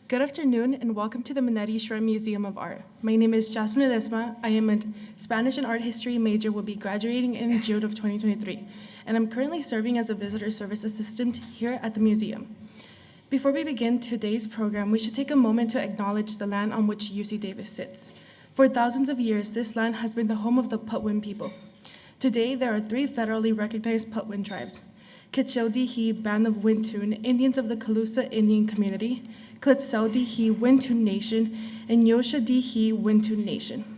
Good afternoon and welcome to the Manetti Shrem Museum of Art. My name is Jasmine Ledesma. I am a Spanish and Art History major, will be graduating in June of 2023, and I'm currently serving as a visitor service assistant here at the museum. Before we begin today's program, we should take a moment to acknowledge the land on which UC Davis sits. For thousands of years, this land has been the home of the Patwin people. Today, there are 3 federally recognized Patwin tribes: Kitchell-Dee-Hee Band of Wintun, Indians of the Calusa Indian Community, Klitsel-Dee-Hee Wintun Nation, and Yosha-Dee-Hee Wintun Nation.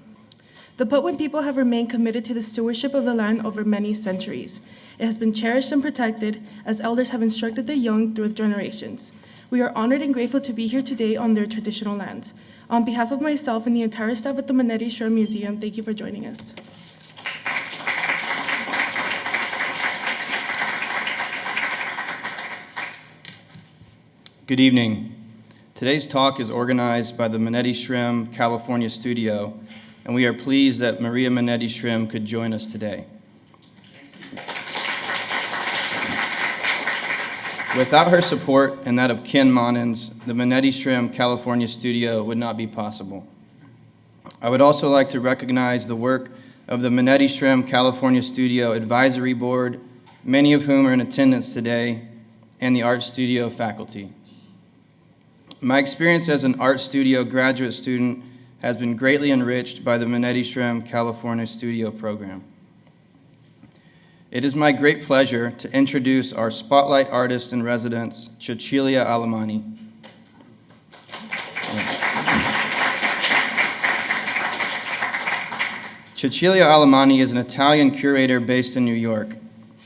The Patwin people have remained committed to the stewardship of the land over many centuries. It has been cherished and protected as elders have instructed the young through generations. We are honored and grateful to be here today on their traditional lands. On behalf of myself and the entire staff at the Manetti Shrem Museum, thank you for joining us. Good evening. Today's talk is organized by the Manetti Shrem California studio, and we are pleased that Maria Manetti Shrem could join us today. Without her support and that of Ken Monens, the Manetti Shrem California studio would not be possible. I would also like to recognize the work of the Manetti Shrem California Studio Advisory Board, many of whom are in attendance today, and the art studio faculty. My experience as an art studio graduate student has been greatly enriched by the Manetti Shrem California Studio program. It is my great pleasure to introduce our spotlight artist in residence, Cecilia Alemani. Cecilia Alemani is an Italian curator based in New York.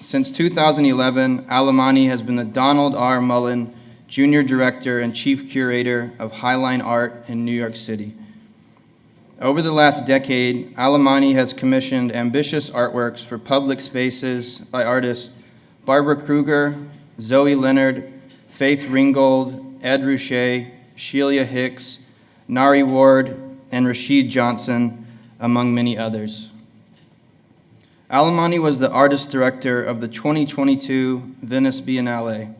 Since 2011, Alemani has been the Donald R. Mullen Junior Director and Chief Curator of Highline Art in New York City. Over the last decade, Alemani has commissioned ambitious artworks for public spaces by artists Barbara Kruger, Zoe Leonard, Faith Ringgold, Ed Ruche, Sheila Hicks, Nari Ward, and Rashid Johnson, among many others. Alemani was the artist director of the 2022 Venice Biennial,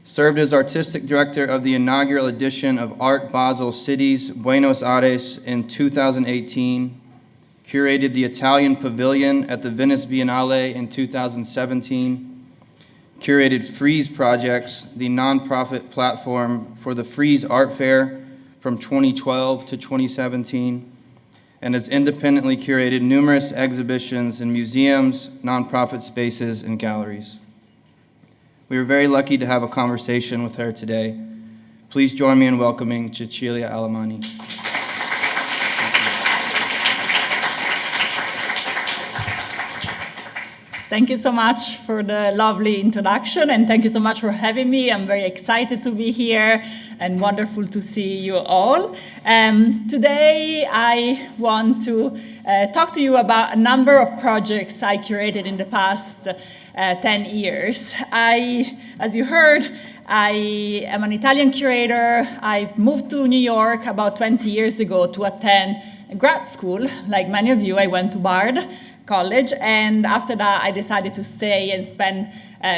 served as artistic director of the inaugural edition of Art Basel Cities, Buenos Aires in 2018, curated the Italian Pavilion at the Venice Biennale in 2017, curated Frieze Projects, the nonprofit platform for the Frieze Art Fair from 2012 to 2017, and has independently curated numerous exhibitions in museums, nonprofit spaces, and galleries. We are very lucky to have a conversation with her today. Please join me in welcoming Cecilia Alemani. Thank you so much for the lovely introduction, and thank you so much for having me. I'm very excited to be here and wonderful to see you all. Today, I want to talk to you about a number of projects I curated in the past 10 years. As you heard, I am an Italian curator. I've moved to New York about 20 years ago to attend grad school. Like many of you, I went to Bard College, and after that I decided to stay and spend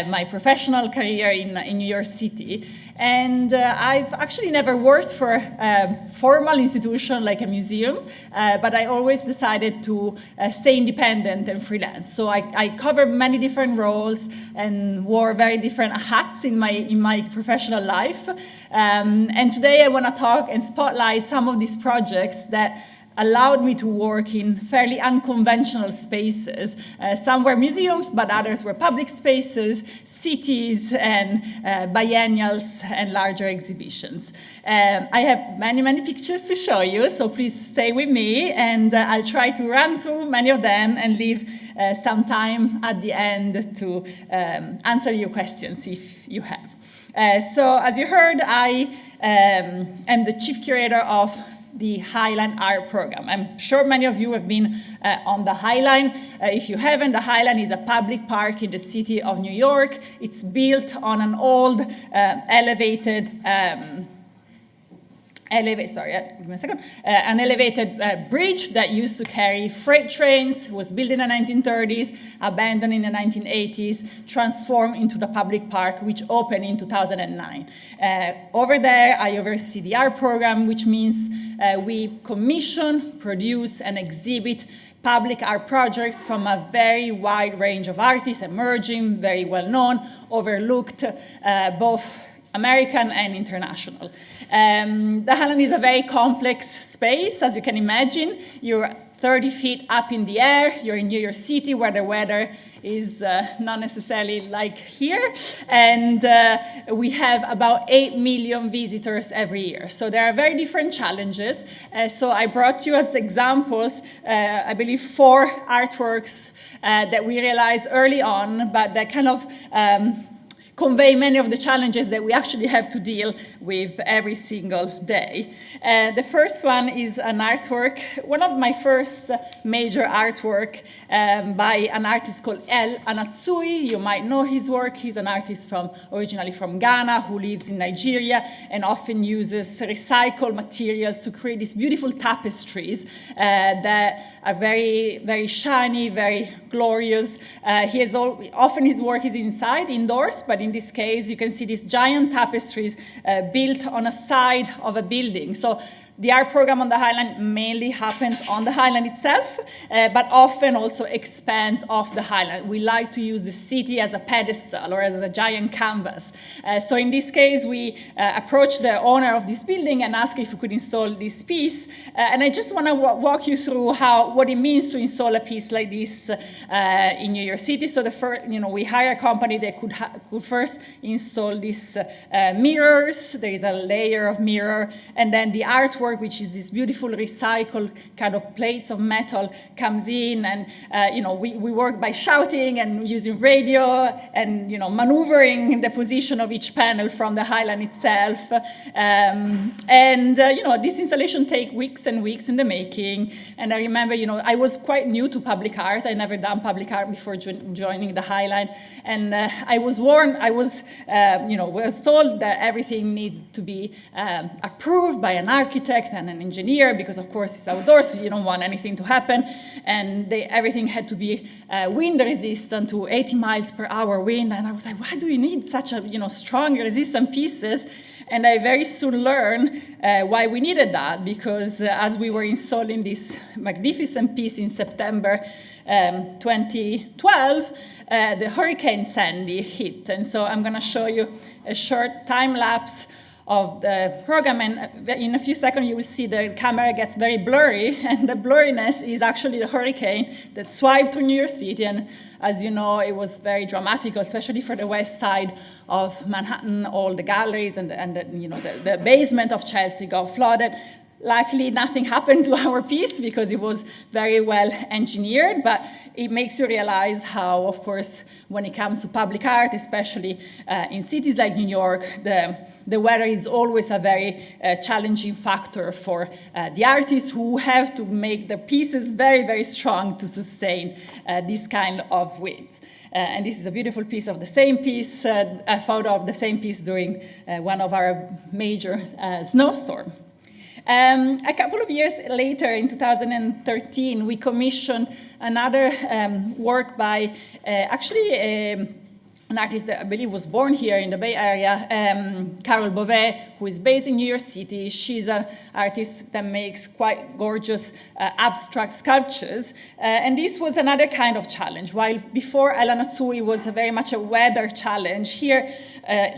my professional career in New York City. And I've actually never worked for a formal institution like a museum, but I always decided to stay independent and freelance. So I covered many different roles and wore very different hats in my professional life. And today I want to talk and spotlight some of these projects that allowed me to work in fairly unconventional spaces. Some were museums, but others were public spaces, cities, and biennials and larger exhibitions. I have many, many pictures to show you, so please stay with me, and I'll try to run through many of them and leave some time at the end to answer your questions if you have. So as you heard, I am the chief curator of the Highline Art Program. I'm sure many of you have been on the Highline. If you haven't, the Highline is a public park in the city of New York. It's built on an old elevated an elevated bridge that used to carry freight trains, was built in the 1930s, abandoned in the 1980s, transformed into the public park, which opened in 2009. Over there, I oversee the art program, which means we commission, produce, and exhibit public art projects from a very wide range of artists, emerging, very well known, overlooked, both American and international. The Highland is a very complex space, as you can imagine. You're 30 feet up in the air, you're in New York City, where the weather is not necessarily like here, and we have about 8 million visitors every year. So there are very different challenges. So I brought you as examples, I believe, 4 artworks that we realized early on, but that kind of convey many of the challenges that we actually have to deal with every single day. The first one is an artwork, one of my first major artwork by an artist called El Anatsui. You might know his work. He's an artist originally from Ghana who lives in Nigeria and often uses recycled materials to create these beautiful tapestries that are very, very shiny, very glorious. Often his work is indoors, but in this case, you can see these giant tapestries built on a side of a building. So the art program on the Highland mainly happens on the Highland itself, but often also expands off the Highland. We like to use the city as a pedestal or as a giant canvas. So in this case, we approached the owner of this building and asked if we could install this piece. And I just want to walk you through what it means to install a piece like this in New York City. So we hire a company that could first install these mirrors. There is a layer of mirror, and then the artwork, which is this beautiful recycled kind of plates of metal, comes in, and we work by shouting and using radio and maneuvering the position of each panel from the Highland itself. This installation takes weeks and weeks in the making. And I remember, I was quite new to public art. I never done public art before joining the Highland, and I was warned. I was told that everything needed to be approved by an architect and an engineer, because of course it's outdoors, so you don't want anything to happen, and everything had to be wind resistant to 80 miles per hour wind. And I was like, why do you need such a strong resistant pieces? And I very soon learned why we needed that, because as we were installing this magnificent piece in September 2012, the Hurricane Sandy hit. And so I'm going to show you a short time lapse of the program, and in a few seconds you will see the camera gets very blurry, and the blurriness is actually the hurricane that swiped through New York City. And as you know, it was very dramatic, especially for the west side of Manhattan. All the galleries and the basement of Chelsea got flooded. Luckily, nothing happened to our piece because it was very well engineered, but it makes you realize how, of course, when it comes to public art, especially in cities like New York, the weather is always a very challenging factor for the artists, who have to make their pieces very, very strong to sustain this kind of winds. And this is a beautiful piece of the same piece, a photo of the same piece during one of our major snowstorms. A couple of years later, in 2013, we commissioned another work by an artist that I believe was born here in the Bay Area, Carol Beauvais, who is based in New York City. She's an artist that makes quite gorgeous abstract sculptures. And this was another kind of challenge. While before El Anatsui was very much a weather challenge, here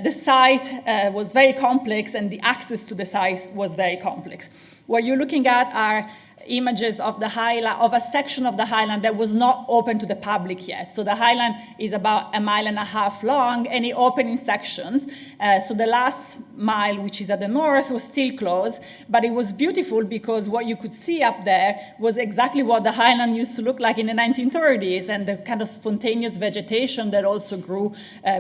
the site was very complex and the access to the site was very complex. What you're looking at are images of the Highland, of a section of the Highland that was not open to the public yet. So the Highland is about 1.5 miles long, and it opened in sections. So the last mile, which is at the north, was still closed, but it was beautiful because what you could see up there was exactly what the Highland used to look like in the 1930s, and the kind of spontaneous vegetation that also grew,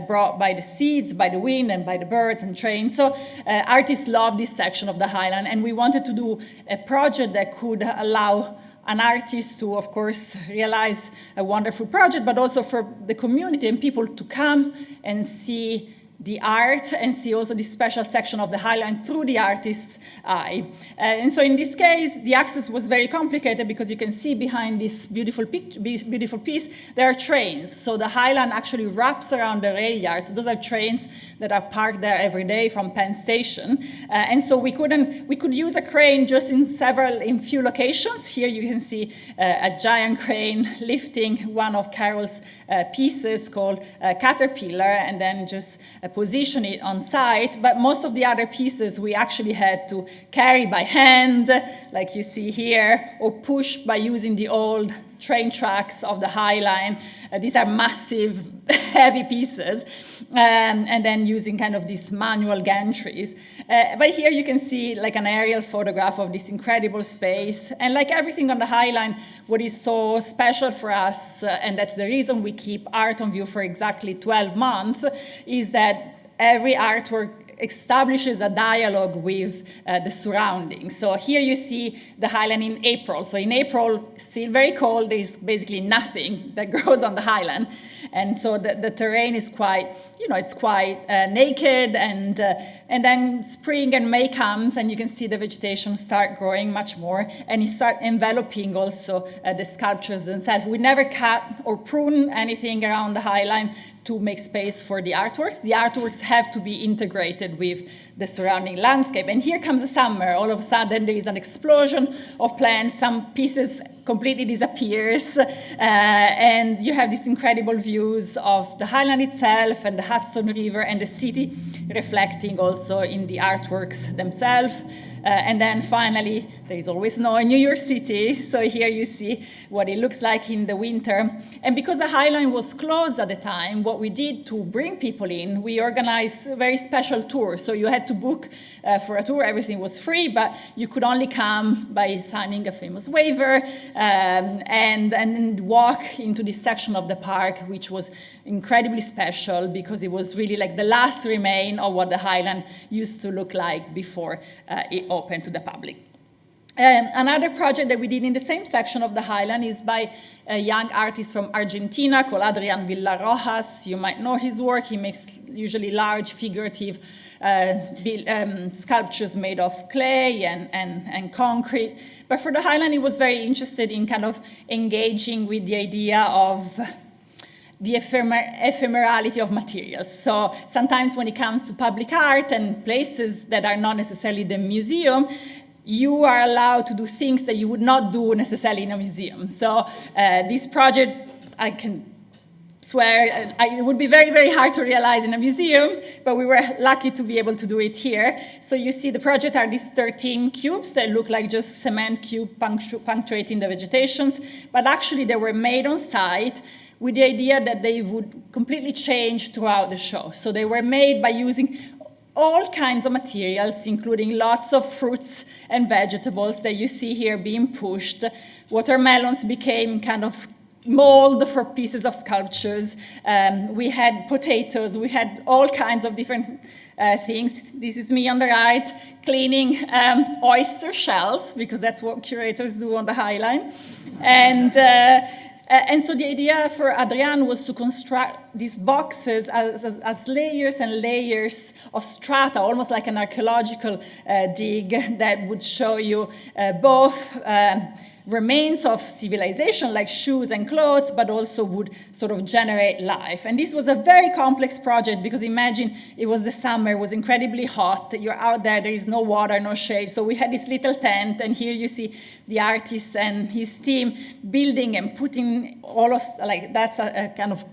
brought by the seeds, by the wind, and by the birds and trains. So artists love this section of the Highland, and we wanted to do a project that could allow an artist to, of course, realize a wonderful project, but also for the community and people to come and see the art and see also this special section of the highline through the artist's eye. And so in this case, the access was very complicated because you can see behind this beautiful piece, there are trains. So the highline actually wraps around the rail yards. Those are trains that are parked there every day from Penn Station. And so we could use a crane just in few locations. Here you can see a giant crane lifting one of Carol's pieces called Caterpillar, and then just position it on site. But most of the other pieces we actually had to carry by hand, like you see here, or push by using the old train tracks of the High Line. These are massive, heavy pieces, and then using kind of these manual gantries. But here you can see like an aerial photograph of this incredible space. And like everything on the High Line, what is so special for us, and that's the reason we keep art on view for exactly 12 months, is that every artwork establishes a dialogue with the surroundings. So here you see the highland in April. So in April, still very cold, there's basically nothing that grows on the highland. And so the terrain is quite, it's quite naked, and then spring and May comes and you can see the vegetation start growing much more, and it start enveloping also the sculptures themselves. We never cut or prune anything around the highline to make space for the artworks. The artworks have to be integrated with the surrounding landscape. And here comes the summer. All of a sudden, there is an explosion of plants. Some pieces completely disappears. And you have these incredible views of the highland itself and the Hudson River and the city reflecting also in the artworks themselves. And then finally, there is always snow in New York City. So here you see what it looks like in the winter. And because the High Line was closed at the time, what we did to bring people in, we organized a very special tour. So you had to book for a tour. Everything was free, but you could only come by signing a famous waiver and walk into this section of the park, which was incredibly special because it was really like the last remain of what the Highland used to look like before it open to the public. Another project that we did in the same section of the Highland is by a young artist from Argentina called Adrian Villarrojas. You might know his work. He makes usually large figurative sculptures made of clay and concrete. But for the Highland, he was very interested in kind of engaging with the idea of the ephemerality of materials. So sometimes when it comes to public art and places that are not necessarily the museum, you are allowed to do things that you would not do necessarily in a museum. So this project, I can swear, it would be very, very hard to realize in a museum, but we were lucky to be able to do it here. So you see the project are these 13 cubes that look like just cement cube punctuating the vegetations, but actually they were made on site with the idea that they would completely change throughout the show. So they were made by using all kinds of materials, including lots of fruits and vegetables that you see here being pushed. Watermelons became kind of mold for pieces of sculptures. We had potatoes, we had all kinds of different things. This is me on the right, cleaning oyster shells, because that's what curators do on the High Line. And so the idea for Adrian was to construct these boxes as layers and layers of strata, almost like an archaeological dig that would show you both remains of civilization like shoes and clothes, but also would sort of generate life. And this was a very complex project because imagine it was the summer, it was incredibly hot, you're out there is no water, no shade. So we had this little tent, and here you see the artist and his team building and putting all of, like that's a kind of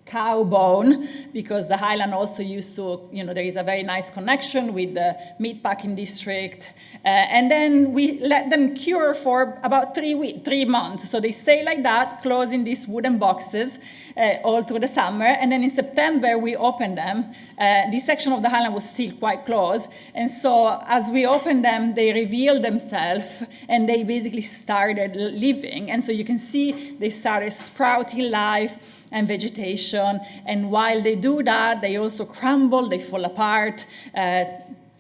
cow bone, because the Highland also used to, there is a very nice connection with the meatpacking district. And then we let them cure for about 3 months. So they stay like that, closed in these wooden boxes all through the summer. And then in September, we opened them. This section of the Highland was still quite closed. And so as we opened them, they revealed themselves and they basically started living. And so you can see they started sprouting life and vegetation, and while they do that, they also crumble, they fall apart.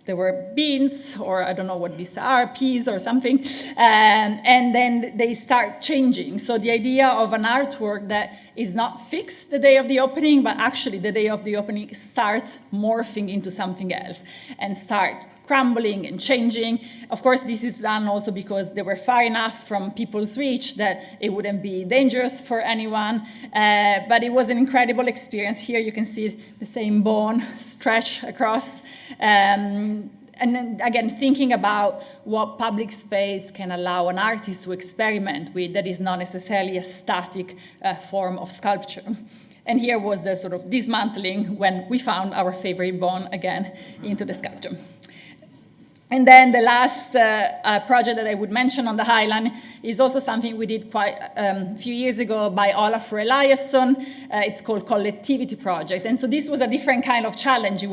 there were beans, or I don't know what these are, peas or something, and then they start changing. So the idea of an artwork that is not fixed the day of the opening, but actually the day of the opening starts morphing into something else and start crumbling and changing. Of course, this is done also because they were far enough from people's reach that it wouldn't be dangerous for anyone. But it was an incredible experience. Here you can see the same bone stretch across. And then, again, thinking about what public space can allow an artist to experiment with that is not necessarily a static form of sculpture. And here was the sort of dismantling when we found our favorite bone again into the sculpture. And then the last project that I would mention on the Highland is also something we did quite a few years ago by Olaf Eliasson. It's called Collectivity Project. And so this was a different kind of challenge. It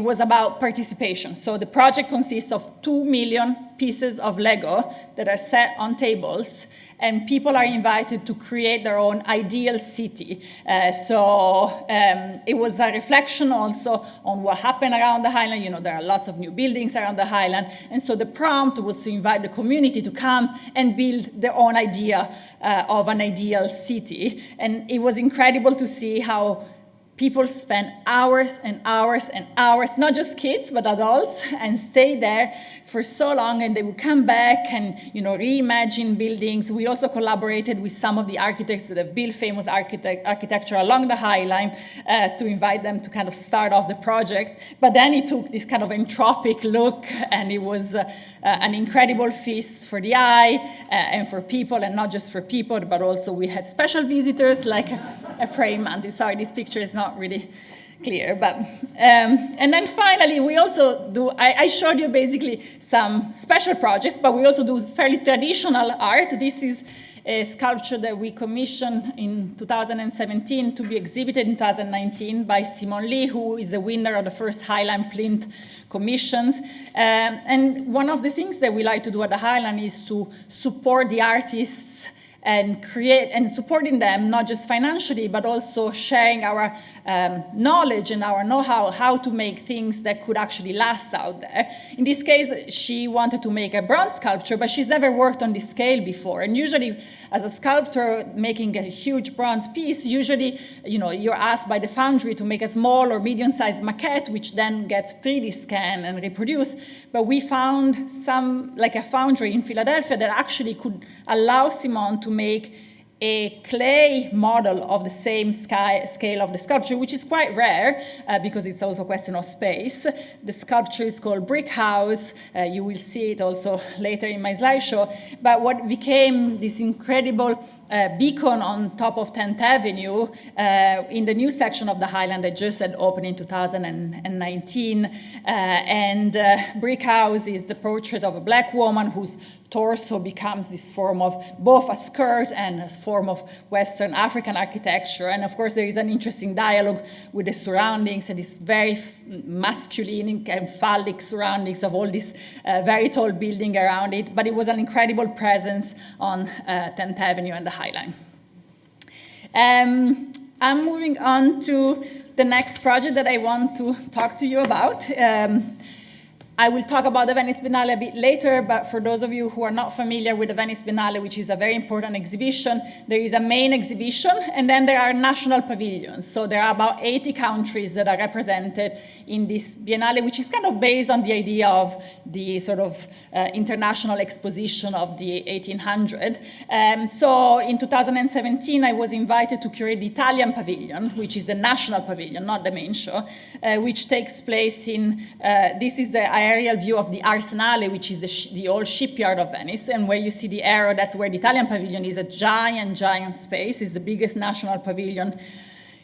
was about participation. So the project consists of 2 million pieces of Lego that are set on tables, and people are invited to create their own ideal city. It was a reflection also on what happened around the Highland. You know, there are lots of new buildings around the Highland, and so the prompt was to invite the community to come and build their own idea of an ideal city. And it was incredible to see how people spend hours and hours and hours, not just kids, but adults, and stay there for so long, and they would come back and, you know, reimagine buildings. We also collaborated with some of the architects that have built famous architecture along the High Line to invite them to kind of start off the project. But then it took this kind of entropic look, and it was an incredible feast for the eye and for people, and not just for people, but also we had special visitors like a praying mantis. Sorry, this picture is not really clear, but and then finally we also do, I showed you basically some special projects, but we also do fairly traditional art. This is a sculpture that we commissioned in 2017 to be exhibited in 2019 by Simon Lee, who is the winner of the first Highland Plinth commissions. And one of the things that we like to do at the Highland is to support the artists and create and supporting them, not just financially, but also sharing our knowledge and our know-how, how to make things that could actually last out there. In this case, she wanted to make a bronze sculpture, but she's never worked on this scale before. And usually, as a sculptor making a huge bronze piece, usually, you know, you're asked by the foundry to make a small or medium-sized maquette, which then gets 3D scanned and reproduced. But we found like a foundry in Philadelphia that actually could allow Simone to make a clay model of the same scale of the sculpture, which is quite rare because it's also a question of space. The sculpture is called Brick House. You will see it also later in my slideshow. But what became this incredible beacon on top of 10th Avenue in the new section of the Highland that just had opened in 2019. Brick House is the portrait of a black woman whose torso becomes this form of both a skirt and a form of Western African architecture. And of course, there is an interesting dialogue with the surroundings and this very masculine and phallic surroundings of all this very tall building around it. But it was an incredible presence on 10th Avenue and the High Line. I'm moving on to the next project that I want to talk to you about. I will talk about the Venice Biennale a bit later, but for those of you who are not familiar with the Venice Biennale, which is a very important exhibition, there is a main exhibition, and then there are national pavilions. So there are about 80 countries that are represented in this Biennale, which is kind of based on the idea of the sort of international exposition of the 1800. So in 2017, I was invited to curate the Italian Pavilion, which is the national pavilion, not the main show, which takes place in, this is the aerial view of the Arsenale, which is the old shipyard of Venice, and where you see the arrow, that's where the Italian Pavilion is, a giant, giant space. It's the biggest national pavilion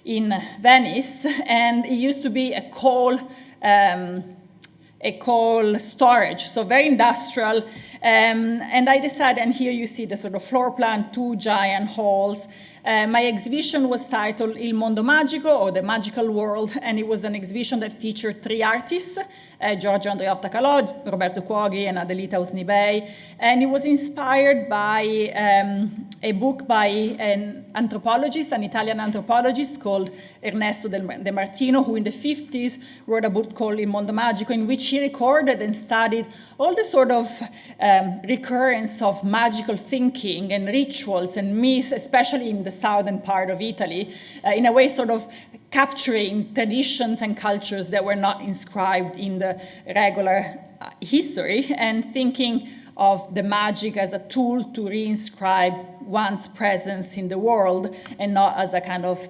in Venice, and it used to be a coal storage, so very industrial, And I decided, and here you see the sort of floor plan, 2 giant halls. My exhibition was titled Il Mondo Magico, or The Magical World, and it was an exhibition that featured 3 artists, Giorgio Andreotta Calò, Roberto Cuoghi, and Adelita Usnibei. And it was inspired by a book by an anthropologist, an Italian anthropologist called Ernesto De Martino, who in the 50s wrote a book called Il Mondo Magico, in which he recorded and studied all the sort of recurrence of magical thinking and rituals and myths, especially in the southern part of Italy, in a way sort of capturing traditions and cultures that were not inscribed in the regular history, and thinking of the magic as a tool to reinscribe one's presence in the world and not as a kind of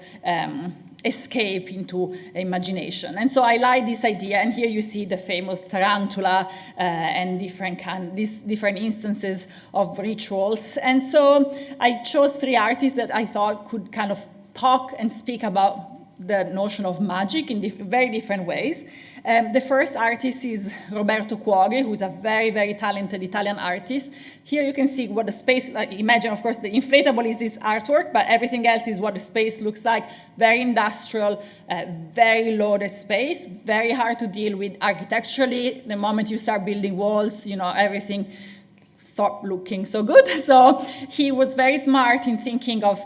escape into imagination. And so I like this idea, and here you see the famous tarantula and these different instances of rituals. And so I chose 3 artists that I thought could kind of talk and speak about the notion of magic in very different ways. The first artist is Roberto Cuoghi, who's a very, very talented Italian artist. Here you can see what the space, imagine, of course, the inflatable is this artwork, but everything else is what the space looks like. Very industrial, very loaded space, very hard to deal with architecturally. The moment you start building walls, everything stopped looking so good. So he was very smart in thinking of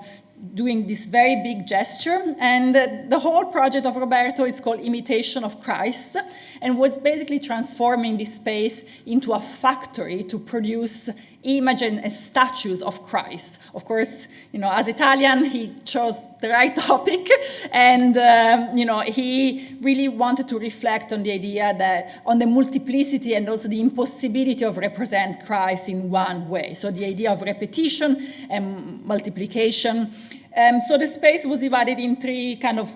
doing this very big gesture. And the whole project of Roberto is called Imitation of Christ, and was basically transforming this space into a factory to produce images and statues of Christ. Of course, as Italian, he chose the right topic, and he really wanted to reflect on the idea that on the multiplicity and also the impossibility of represent Christ in one way. So the idea of repetition and multiplication. So the space was divided in 3 kind of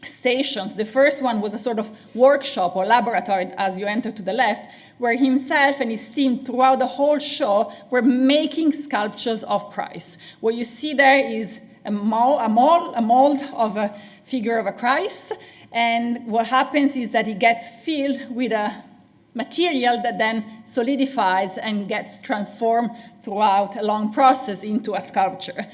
stations. The first one was a sort of workshop or laboratory as you enter to the left, where himself and his team throughout the whole show were making sculptures of Christ. What you see there is a mold of a figure of a Christ, and what happens is that it gets filled with a material that then solidifies and gets transformed throughout a long process into a sculpture.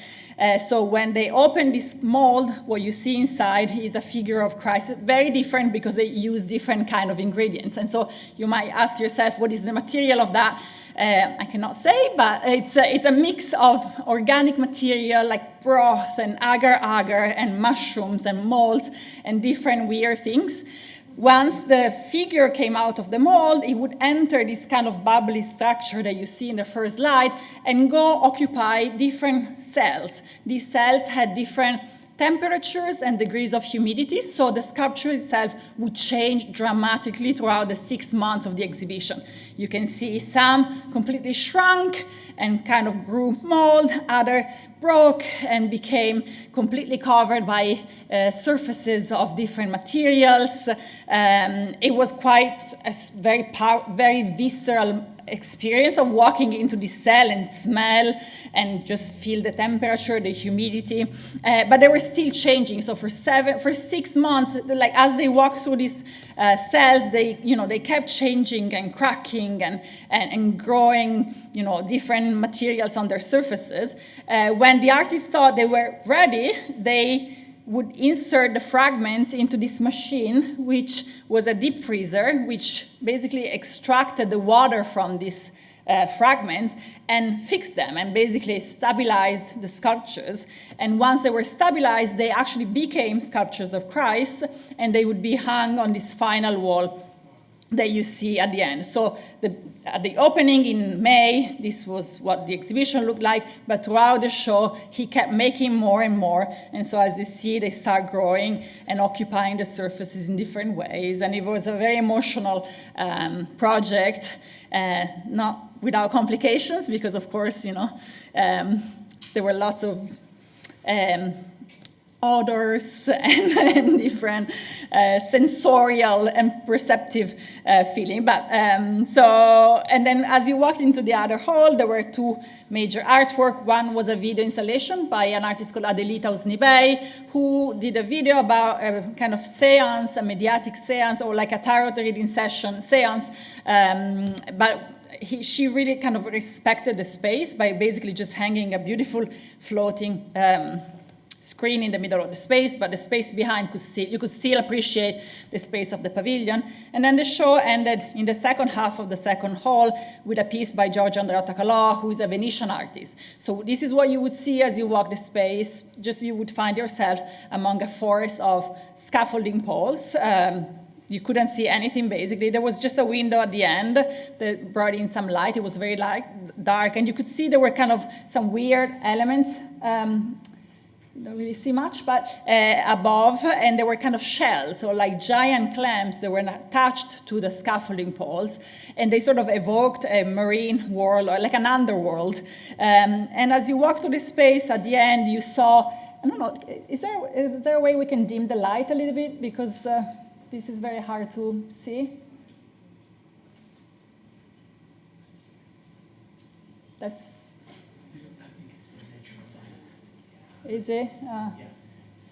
So when they open this mold, what you see inside is a figure of Christ, very different because they use different kind of ingredients. And so you might ask yourself, what is the material of that? I cannot say, but it's a mix of organic material like broth and agar-agar and mushrooms and molds and different weird things. Once the figure came out of the mold, it would enter this kind of bubbly structure that you see in the first slide and go occupy different cells. These cells had different temperatures and degrees of humidity, so the sculpture itself would change dramatically throughout the 6 months of the exhibition. You can see some completely shrunk and kind of grew mold, other broke and became completely covered by surfaces of different materials. It was quite a very visceral experience of walking into this cell and smell and just feel the temperature, the humidity, but they were still changing. So for 6 months, like as they walked through these cells, they kept changing and cracking and growing, different materials on their surfaces. When the artists thought they were ready, they would insert the fragments into this machine, which was a deep freezer, which basically extracted the water from these fragments and fixed them and basically stabilized the sculptures. And once they were stabilized, they actually became sculptures of Christ, and they would be hung on this final wall that you see at the end. So at the opening in May, this was what the exhibition looked like, but throughout the show, he kept making more and more. And so as you see, they start growing and occupying the surfaces in different ways. And it was a very emotional project, not without complications, because of course, there were lots of odors and different sensorial and perceptive feeling. But and then as you walked into the other hall, there were 2 major artwork. One was a video installation by an artist called Adelita Usnibei, who did a video about a kind of seance, a mediatic seance, or like a tarot reading session seance, but she really kind of respected the space by basically just hanging a beautiful floating screen in the middle of the space, but the space behind you could still appreciate the space of the pavilion. And then the show ended in the second half of the second hall with a piece by Giorgio Andreotta Calò, who is a Venetian artist. So this is what you would see as you walk the space. Just you would find yourself among a forest of scaffolding poles. You couldn't see anything, basically. There was just a window at the end that brought in some light. It was very dark, and you could see there were kind of some weird elements. Don't really see much, but above, and there were kind of shells, or like giant clams that were attached to the scaffolding poles, and they sort of evoked a marine world, or like an underworld. And as you walk through the space, at the end, you saw, I don't know, is there a way we can dim the light a little bit? Because this is very hard to see. That's... Is it? Yeah.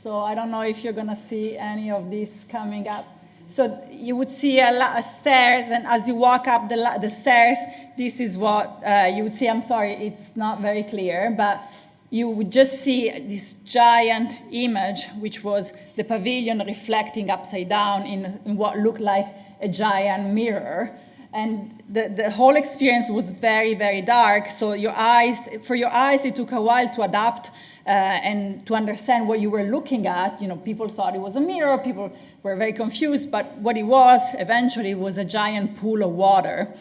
So I don't know if you're going to see any of this coming up. So you would see a lot of stairs, and as you walk up the stairs, this is what you would see. I'm sorry, it's not very clear, but you would just see this giant image, which was the pavilion reflecting upside down in what looked like a giant mirror. And the whole experience was very, very dark. So for your eyes, it took a while to adapt and to understand what you were looking at. You know, people thought it was a mirror. People were very confused. But what it was eventually was a giant pool of water.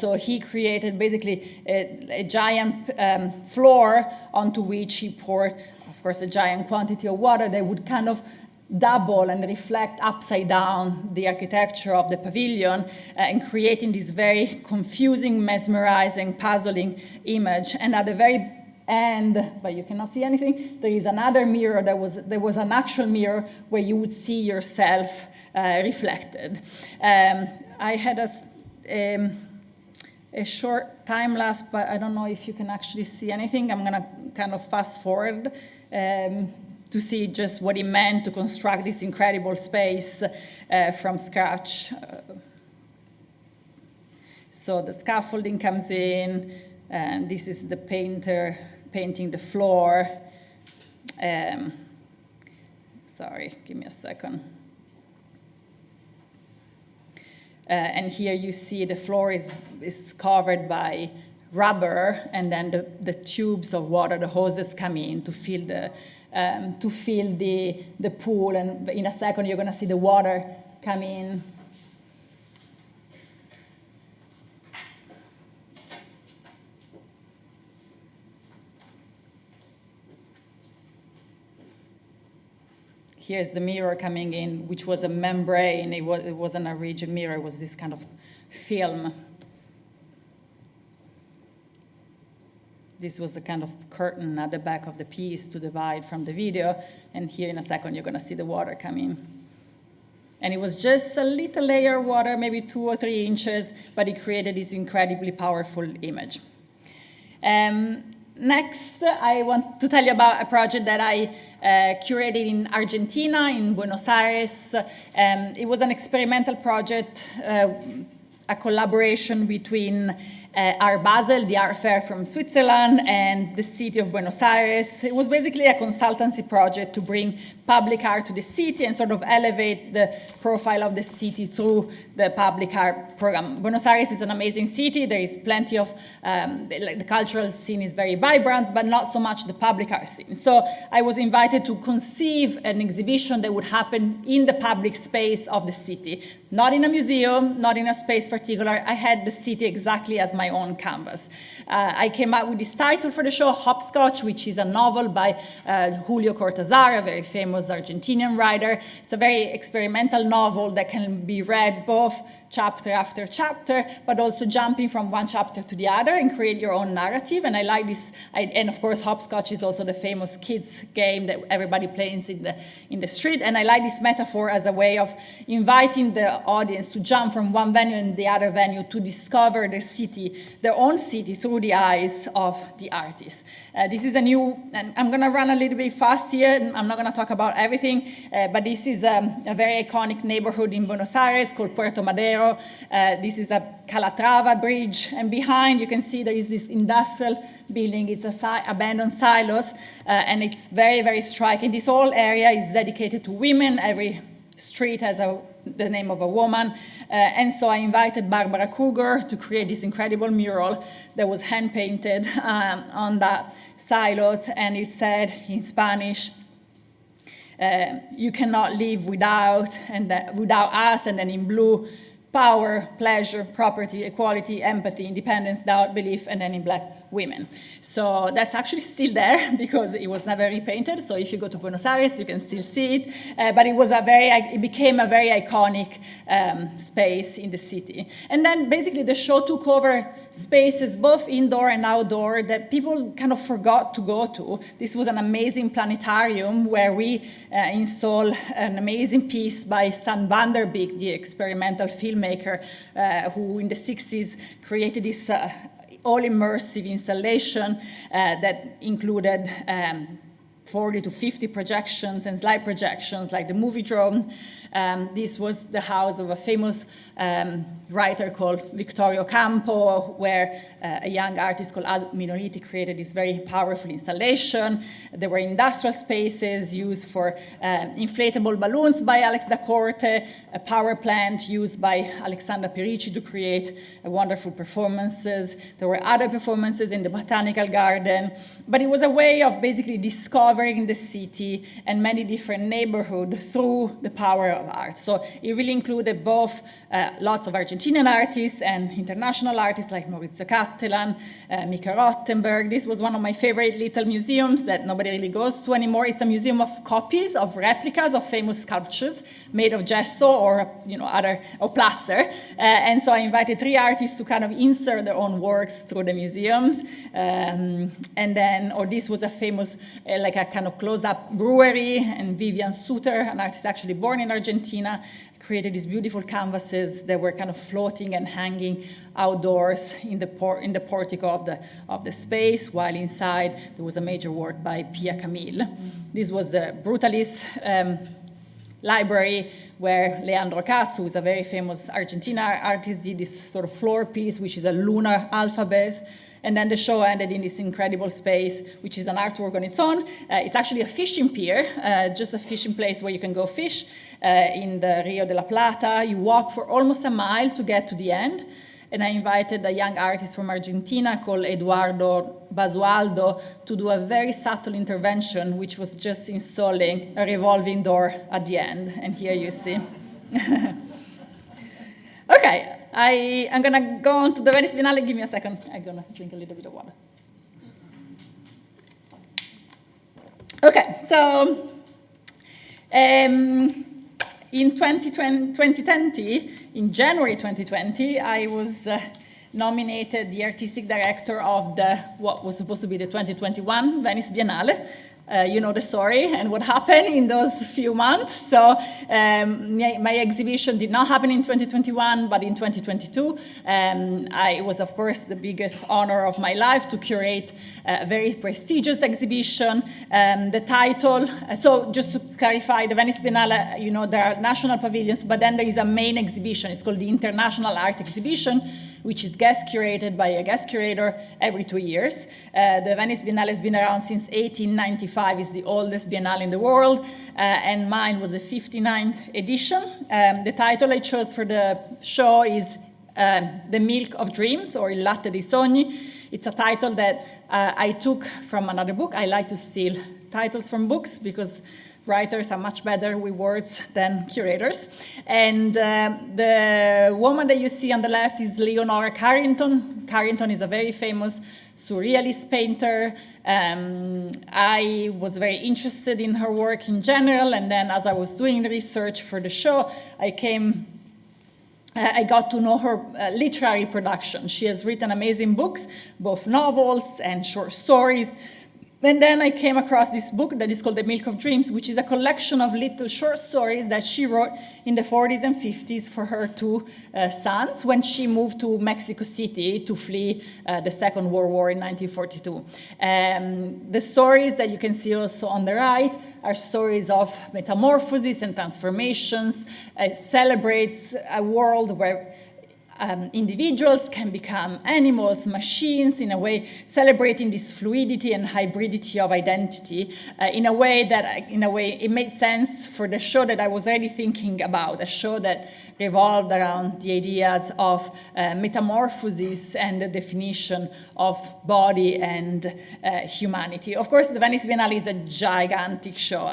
So he created basically a giant floor onto which he poured, of course, a giant quantity of water that would kind of double and reflect upside down the architecture of the pavilion, and creating this very confusing, mesmerizing, puzzling image. And at the very end, but you cannot see anything, there is another mirror. There was an actual mirror where you would see yourself reflected. I had a short time lapse, but I don't know if you can actually see anything. I'm going to kind of fast forward to see just what it meant to construct this incredible space from scratch. So the scaffolding comes in, and this is the painter painting the floor. Sorry, give me a second. And here you see the floor is covered by rubber, and then the tubes of water, the hoses come in to fill the pool, and in a second you're going to see the water come in. Here's the mirror coming in, which was a membrane. It wasn't a rigid mirror. It was this kind of film. This was the kind of curtain at the back of the piece to divide from the video. And here in a second, you're going to see the water come in. And it was just a little layer of water, maybe 2 or 3 inches, but it created this incredibly powerful image. Next, I want to tell you about a project that I curated in Argentina, in Buenos Aires. It was an experimental project, a collaboration between Art Basel, the art fair from Switzerland, and the city of Buenos Aires. It was basically a consultancy project to bring public art to the city and sort of elevate the profile of the city through the public art program. Buenos Aires is an amazing city. There is plenty of, the cultural scene is very vibrant, but not so much the public art scene. So I was invited to conceive an exhibition that would happen in the public space of the city, not in a museum, not in a space particular. I had the city exactly as my own canvas. I came up with this title for the show, Hopscotch, which is a novel by Julio Cortázar, a very famous Argentinian writer. It's a very experimental novel that can be read both chapter after chapter, but also jumping from one chapter to the other and create your own narrative. And I like this, and of course, hopscotch is also the famous kids game that everybody plays in the street. And I like this metaphor as a way of inviting the audience to jump from one venue and the other venue to discover the city their own city through the eyes of the artists. This is a new, and I'm going to run a little bit fast here. I'm not going to talk about everything, but this is a very iconic neighborhood in Buenos Aires called Puerto Madero. This is a Calatrava bridge, and behind you can see there is this industrial building. It's abandoned silos, and it's very, very striking. This whole area is dedicated to women. Every street has the name of a woman. And so I invited Barbara Kruger to create this incredible mural that was hand-painted on the silos, and it said in Spanish, you cannot live without us, and then in blue, power, pleasure, property, equality, empathy, independence, doubt, belief, and then in black, women. So that's actually still there because it was never repainted. So if you go to Buenos Aires, you can still see it. But it became a very iconic space in the city. And then basically the show took over spaces, both indoor and outdoor, that people kind of forgot to go to. This was an amazing planetarium where we installed an amazing piece by Stan van der Beek, the experimental filmmaker who in the 60s created this all-immersive installation that included 40 to 50 projections and slide projections, like the movie drone. This was the house of a famous writer called Vittorio Campo, where a young artist called Ad Minoriti created this very powerful installation. There were industrial spaces used for inflatable balloons by Alex da Corte, a power plant used by Alexandra Perici to create wonderful performances. There were other performances in the Botanical Garden, but it was a way of basically discovering the city and many different neighborhoods through the power of art. So it really included both lots of Argentinian artists and international artists like Maurizio Cattelan, Mika Rottenberg. This was one of my favorite little museums that nobody really goes to anymore. It's a museum of copies, of replicas of famous sculptures made of gesso or plaster. And so I invited 3 artists to kind of insert their own works through the museums. This was a famous, like a kind of close-up brewery, and Vivian Suter, an artist actually born in Argentina, created these beautiful canvases that were kind of floating and hanging outdoors in the portico of the space, while inside there was a major work by Pia Camille. This was the Brutalist library, where Leandro Katz, who is a very famous Argentina artist, did this sort of floor piece, which is a lunar alphabet. And then the show ended in this incredible space, which is an artwork on its own. It's actually a fishing pier, just a fishing place where you can go fish in the Rio de la Plata. You walk for almost a mile to get to the end. And I invited a young artist from Argentina called Eduardo Basualdo to do a very subtle intervention, which was just installing a revolving door at the end. And here you see. Okay. I'm going to go on to the Venice Biennale. Give me a second. I'm going to drink a little bit of water. Okay, so in 2020, in January 2020, I was nominated the artistic director of what was supposed to be the 2021 Venice Biennale. You know the story and what happened in those few months. So my exhibition did not happen in 2021, but in 2022. It was, of course, the biggest honor of my life to curate a very prestigious exhibition. The title, so just to clarify, the Venice Biennale, there are national pavilions, but then there is a main exhibition. It's called the International Art Exhibition, which is guest curated by a guest curator every 2 years. The Venice Biennale has been around since 1895. It's the oldest biennale in the world, and mine was the 59th edition. The title I chose for the show is The Milk of Dreams, or Il Latte dei Sogni. It's a title that I took from another book. I like to steal titles from books because writers are much better with words than curators. And the woman that you see on the left is Leonora Carrington. Carrington is a very famous surrealist painter. I was very interested in her work in general, and then as I was doing the research for the show, I got to know her literary production. She has written amazing books, both novels and short stories. And then I came across this book that is called The Milk of Dreams, which is a collection of little short stories that she wrote in the 40s and 50s for her two sons when she moved to Mexico City to flee the Second World War in 1942. The stories that you can see also on the right are stories of metamorphosis and transformations. It celebrates a world where individuals can become animals, machines, in a way celebrating this fluidity and hybridity of identity in a way it made sense for the show that I was already thinking about, a show that revolved around the ideas of metamorphosis and the definition of body and humanity. Of course, the Venice Biennial is a gigantic show.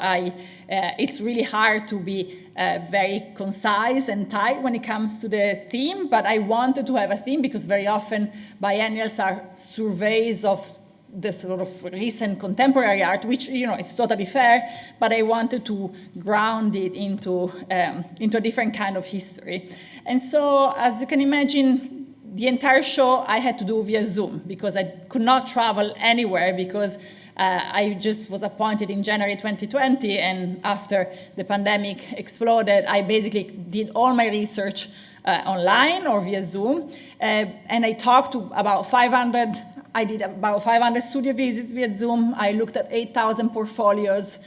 It's really hard to be very concise and tight when it comes to the theme, but I wanted to have a theme because very often biennials are surveys of the sort of recent contemporary art, which, it's totally fair, but I wanted to ground it into a different kind of history. And so, as you can imagine, the entire show I had to do via Zoom because I could not travel anywhere because I just was appointed in January 2020, and after the pandemic exploded, I basically did all my research online or via Zoom, and I talked to about 500. I did about 500 studio visits via Zoom. I looked at 8,000 portfolios.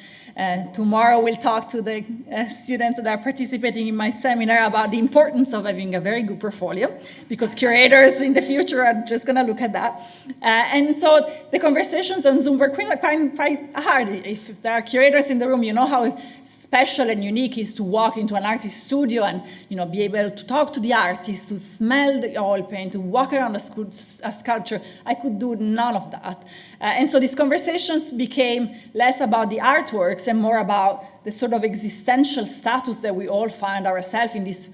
Tomorrow we'll talk to the students that are participating in my seminar about the importance of having a very good portfolio, because curators in the future are just going to look at that. And so the conversations on Zoom were quite hard. If there are curators in the room, you know how special and unique is to walk into an artist studio and be able to talk to the artist, to smell the oil paint, to walk around a sculpture. I could do none of that. And so these conversations became less about the artworks and more about the sort of existential status that we all find ourselves in this.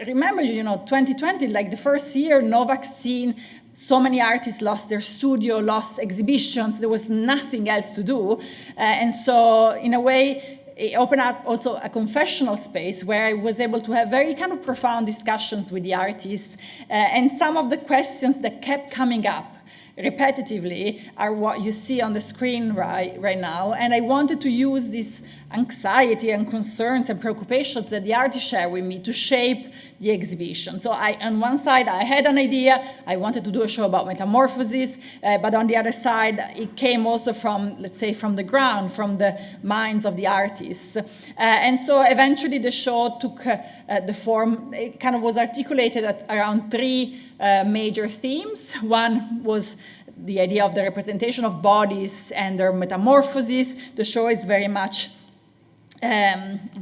Remember, 2020, like the first year, no vaccine. So many artists lost their studio, lost exhibitions. There was nothing else to do. And so in a way, it opened up also a confessional space where I was able to have very kind of profound discussions with the artists. And some of the questions that kept coming up repetitively are what you see on the screen right now. And I wanted to use this anxiety and concerns and preoccupations that the artists share with me to shape the exhibition. So on one side, I had an idea. I wanted to do a show about metamorphosis, but on the other side, it came also from, let's say, from the ground, from the minds of the artists. And so eventually the show took the form, it kind of was articulated around three major themes. One was the idea of the representation of bodies and their metamorphosis. The show is very much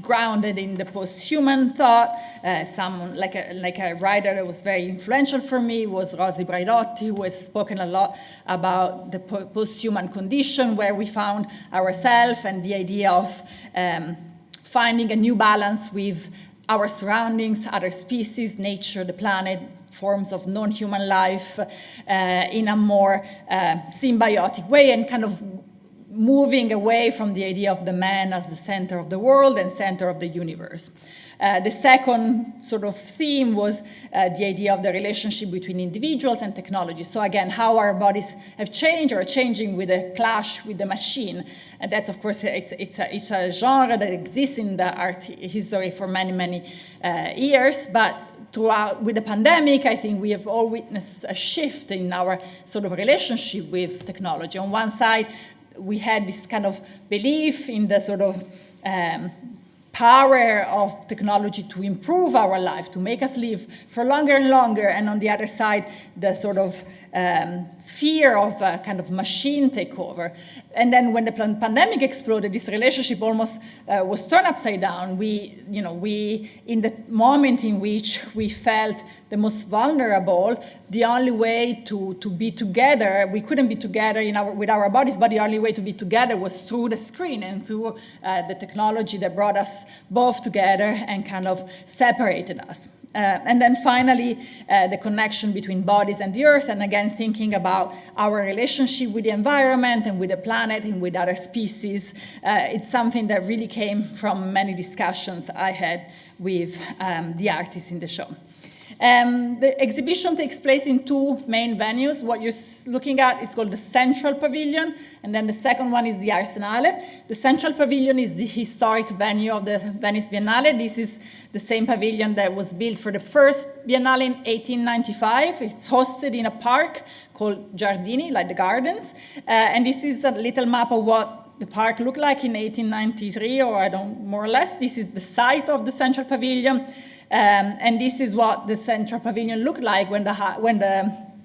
grounded in the post-human thought. Someone like a writer that was very influential for me was Rosi Braidotti, who has spoken a lot about the post-human condition, where we found ourselves, and the idea of finding a new balance with our surroundings, other species, nature, the planet, forms of non-human life in a more symbiotic way, and kind of moving away from the idea of the man as the center of the world and center of the universe. The second sort of theme was the idea of the relationship between individuals and technology. So again, how our bodies have changed or are changing with a clash with the machine. And that's, of course, it's a genre that exists in the art history for many, many years. But throughout, with the pandemic, I think we have all witnessed a shift in our sort of relationship with technology. On one side, we had this kind of belief in the sort of power of technology to improve our life, to make us live for longer and longer. And on the other side, the sort of fear of a kind of machine takeover. And then when the pandemic exploded, this relationship almost was turned upside down. We, in the moment in which we felt the most vulnerable, the only way to be together, we couldn't be together with our bodies, but the only way to be together was through the screen and through the technology that brought us both together and kind of separated us. And then finally, the connection between bodies and the earth, and again, thinking about our relationship with the environment and with the planet and with other species. It's something that really came from many discussions I had with the artists in the show. The exhibition takes place in two main venues. What you're looking at is called the Central Pavilion, and then the second one is the Arsenale. The Central Pavilion is the historic venue of the Venice Biennale. This is the same pavilion that was built for the first Biennale in 1895. It's hosted in a park called Giardini, like the gardens, and this is a little map of what the park looked like in 1893, or more or less. This is the site of the Central Pavilion, and this is what the Central Pavilion looked like when the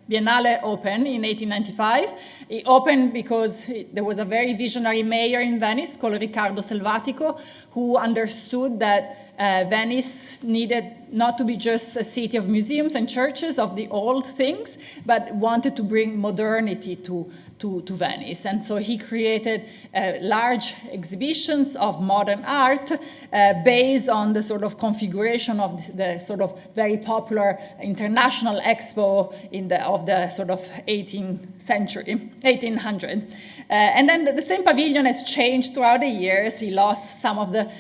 Biennale opened in 1895. It opened because there was a very visionary mayor in Venice called Riccardo Selvatico, who understood that Venice needed not to be just a city of museums and churches of the old things, but wanted to bring modernity to Venice. And so he created large exhibitions of modern art based on the sort of configuration of the sort of very popular international expo of the sort of 1800. And then the same pavilion has changed throughout the years. He lost some of the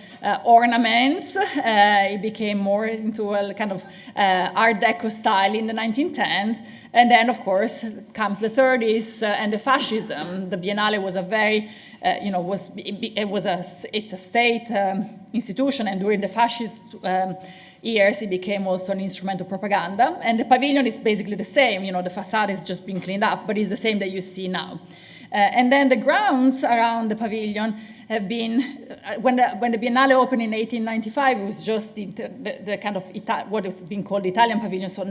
ornaments. It became more into a kind of Art Deco style in the 1910s. And then, of course, comes the 30s and the fascism. The Biennale was a very, it's a state institution, and during the fascist years, it became also an instrument of propaganda. And the pavilion is basically the same. The facade has just been cleaned up, but it's the same that you see now. And then the grounds around the pavilion have been, when the Biennale opened in 1895, it was just the kind of what is being called the Italian Pavilion, so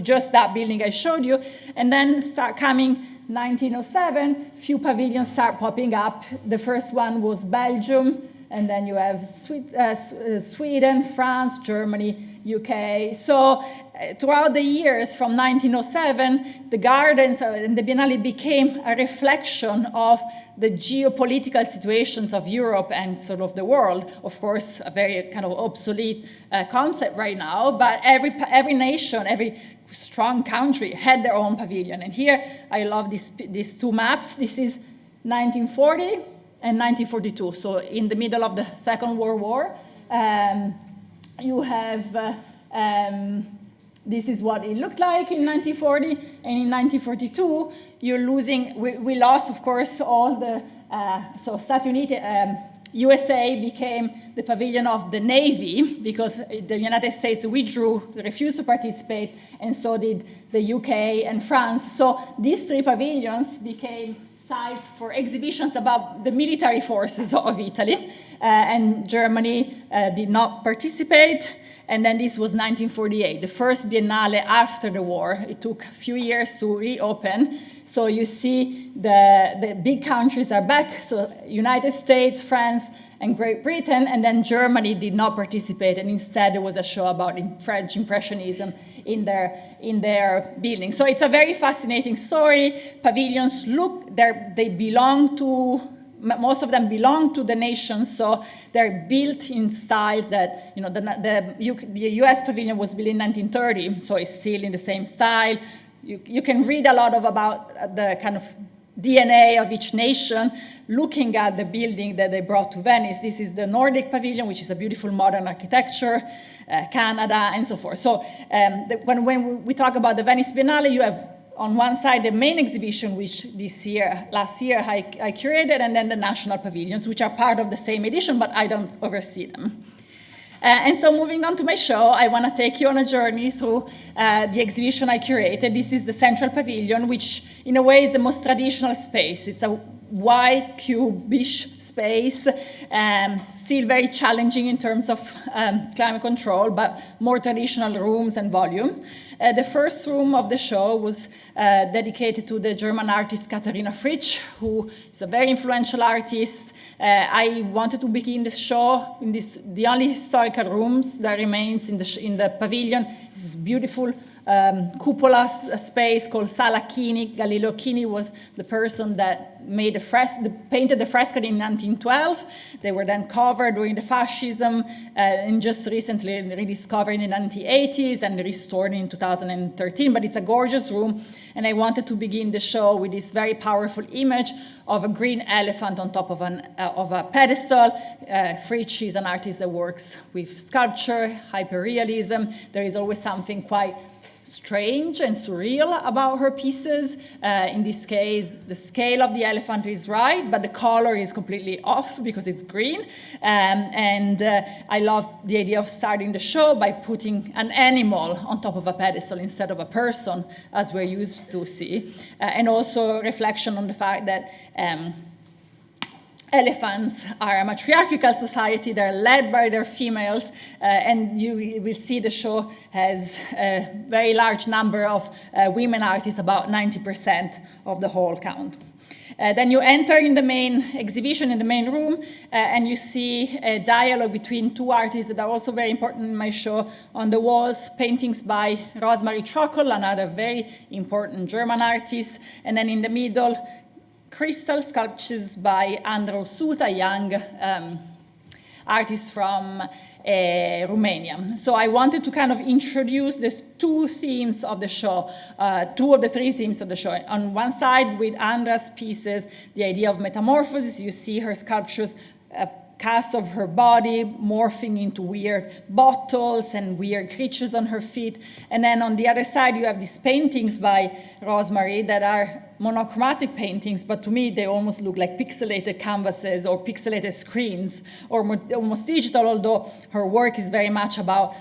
just that building I showed you. And then start coming 1907, few pavilions start popping up. The first one was Belgium, and then you have Sweden, France, Germany, UK. So throughout the years from 1907, the gardens and the Biennale became a reflection of the geopolitical situations of Europe and sort of the world. Of course, a very kind of obsolete concept right now, but every nation, every strong country had their own pavilion. And here, I love these two maps. This is 1940 and 1942, so in the middle of the Second World War. You have, this is what it looked like in 1940, and in 1942, you're losing, we lost, of course, all the, so USA became the pavilion of the Navy because the United States refused to participate, and so did the UK and France. So these three pavilions became sites for exhibitions about the military forces of Italy, and Germany did not participate. And then this was 1948, the first Biennale after the war. It took a few years to reopen. So you see the big countries are back, so United States, France, and Great Britain, and then Germany did not participate, and instead there was a show about French Impressionism in their building. So it's a very fascinating story. Pavilions they belong to, most of them belong to the nations, so they're built in styles that, the US pavilion was built in 1930, so it's still in the same style. You can read a lot about the kind of DNA of each nation, looking at the building that they brought to Venice. This is the Nordic Pavilion, which is a beautiful modern architecture, Canada, and so forth. So when we talk about the Venice Biennale, you have on one side the main exhibition, which last year I curated, and then the national pavilions, which are part of the same edition, but I don't oversee them. And so moving on to my show, I want to take you on a journey through the exhibition I curated. This is the Central Pavilion, which in a way is the most traditional space. It's a white, cube-ish space, still very challenging in terms of climate control, but more traditional rooms and volume. The first room of the show was dedicated to the German artist Katharina Fritsch, who is a very influential artist. I wanted to begin this show in the only historical rooms that remains in the pavilion. This beautiful cupola space called Sala Chini. Galileo Chini was the person that painted the fresco in 1912. They were then covered during the fascism, and just recently rediscovered in the 1980s and restored in 2013. But it's a gorgeous room, and I wanted to begin the show with this very powerful image of a green elephant on top of a pedestal. Fritsch is an artist that works with sculpture, hyperrealism. There is always something quite strange and surreal about her pieces. In this case, the scale of the elephant is right, but the color is completely off because it's green. I love the idea of starting the show by putting an animal on top of a pedestal instead of a person, as we're used to see. And also reflection on the fact that elephants are a matriarchal society. They're led by their females, and you will see the show has a very large number of women artists, about 90% of the whole count. Then you enter in the main exhibition, in the main room, and you see a dialogue between two artists that are also very important in my show. On the walls, paintings by Rosemarie Trockel, another very important German artist, and then in the middle, crystal sculptures by Andreu Suta, a young artist from Romania. So I wanted to kind of introduce the two themes of the show, two of the three themes of the show. On one side, with Andra's pieces, the idea of metamorphosis. You see her sculptures, cast of her body morphing into weird bottles and weird creatures on her feet. And then on the other side, you have these paintings by Rosemarie that are monochromatic paintings, but to me, they almost look like pixelated canvases or pixelated screens, or almost digital, although her work is very much about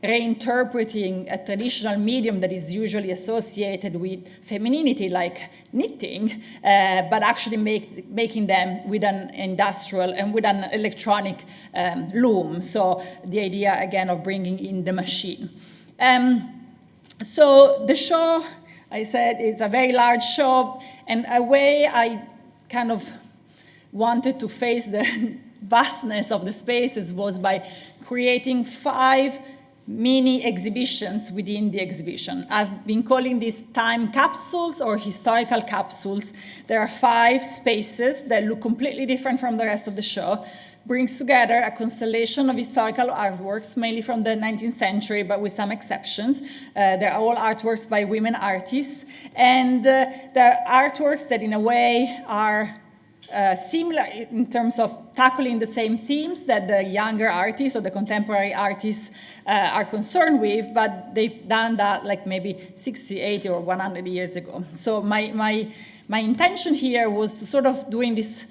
reinterpreting a traditional medium that is usually associated with femininity, like knitting, but actually making them with an industrial and with an electronic loom. So the idea, again, of bringing in the machine. So the show, I said, it's a very large show, and a way I kind of wanted to face the vastness of the spaces was by creating 5 mini exhibitions within the exhibition. I've been calling these time capsules or historical capsules. There are 5 spaces that look completely different from the rest of the show, brings together a constellation of historical artworks, mainly from the 19th century, but with some exceptions. They're all artworks by women artists, and they're artworks that in a way are similar in terms of tackling the same themes that the younger artists or the contemporary artists are concerned with, but they've done that like maybe 60, 80, or 100 years ago. So my intention here was to sort of doing this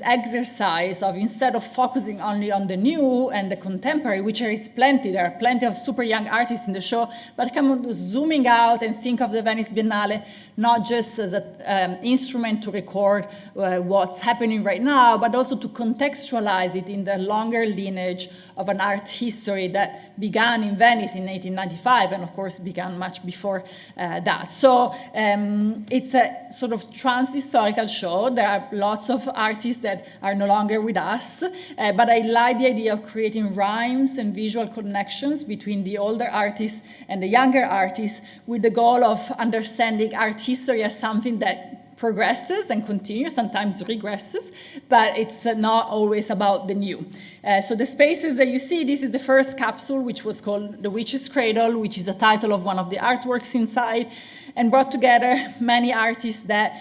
exercise of, instead of focusing only on the new and the contemporary, which there is plenty, there are plenty of super young artists in the show, but kind of zooming out and think of the Venice Biennale not just as an instrument to record what's happening right now, but also to contextualize it in the longer lineage of an art history that began in Venice in 1895 and of course began much before that. So it's a sort of trans-historical show. There are lots of artists that are no longer with us, but I like the idea of creating rhymes and visual connections between the older artists and the younger artists, with the goal of understanding art history as something that progresses and continues, sometimes regresses, but it's not always about the new. So the spaces that you see, this is the first capsule, which was called The Witch's Cradle, which is the title of one of the artworks inside, and brought together many artists that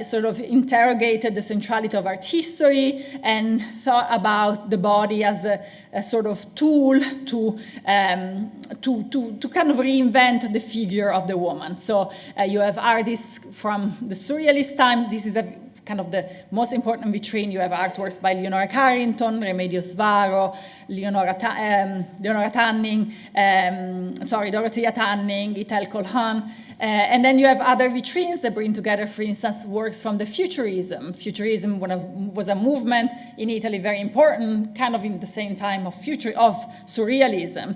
sort of interrogated the centrality of art history and thought about the body as a sort of tool to kind of reinvent the figure of the woman. So you have artists from the surrealist time. This is a kind of the most important vitrine. You have artworks by Leonora Carrington, Remedios Varo, Dorothea Tanning, Itel Colhan. And then you have other vitrines that bring together, for instance, works from the Futurism. Futurism was a movement in Italy, very important, kind of in the same time of surrealism.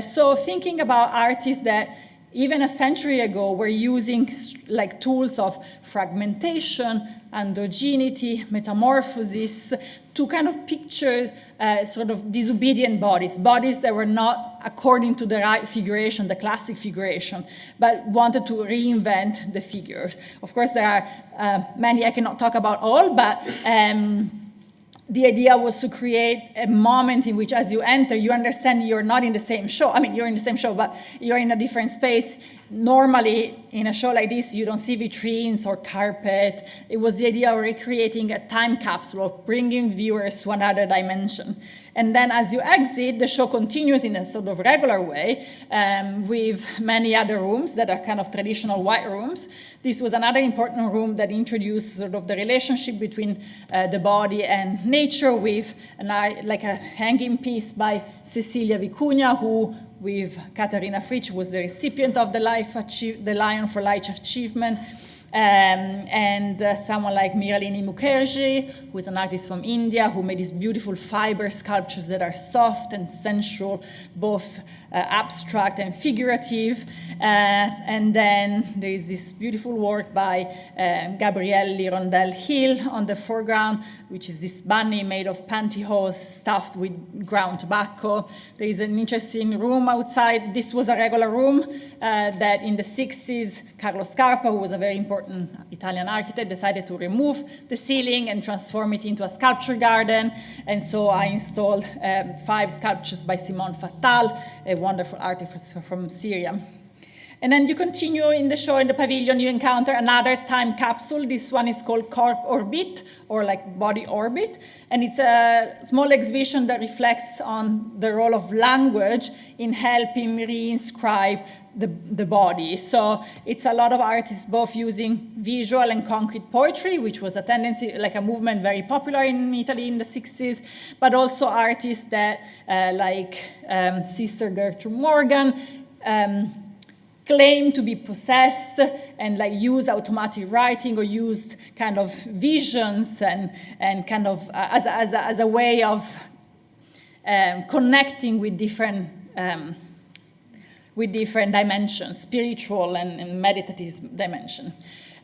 So thinking about artists that even a century ago were using like tools of fragmentation, androgyny, metamorphosis, to kind of picture sort of disobedient bodies that were not according to the right figuration, the classic figuration, but wanted to reinvent the figures. Of course, there are many, I cannot talk about all, but the idea was to create a moment in which, as you enter, you understand you're not in the same show. I mean, you're in the same show, but you're in a different space. Normally, in a show like this, you don't see vitrines or carpet. It was the idea of recreating a time capsule, of bringing viewers to another dimension. And then as you exit, the show continues in a sort of regular way with many other rooms that are kind of traditional white rooms. This was another important room that introduced sort of the relationship between the body and nature, with like a hanging piece by Cecilia Vicuña, who with Katharina Fritsch was the recipient of the Lion for Life Achievement, and someone like Miralini Mukherjee, who is an artist from India, who made these beautiful fiber sculptures that are soft and sensual, both abstract and figurative. And then there is this beautiful work by Gabrielle Rondel Hill on the foreground, which is this bunny made of pantyhose stuffed with ground tobacco. There is an interesting room outside. This was a regular room that in the 60s, Carlo Scarpa, who was a very important Italian architect, decided to remove the ceiling and transform it into a sculpture garden. And so I installed 5 sculptures by Simone Fattal, a wonderful artist from Syria. And then you continue in the show, in the pavilion, you encounter another time capsule. This one is called Corp Orbit, or like Body Orbit. And it's a small exhibition that reflects on the role of language in helping reinscribe the body. So it's a lot of artists both using visual and concrete poetry, which was a tendency, like a movement very popular in Italy in the 60s, but also artists that, like Sister Gertrude Morgan, claim to be possessed and like use automatic writing or used kind of visions and kind of as a way of connecting with different dimensions, spiritual and meditative dimension.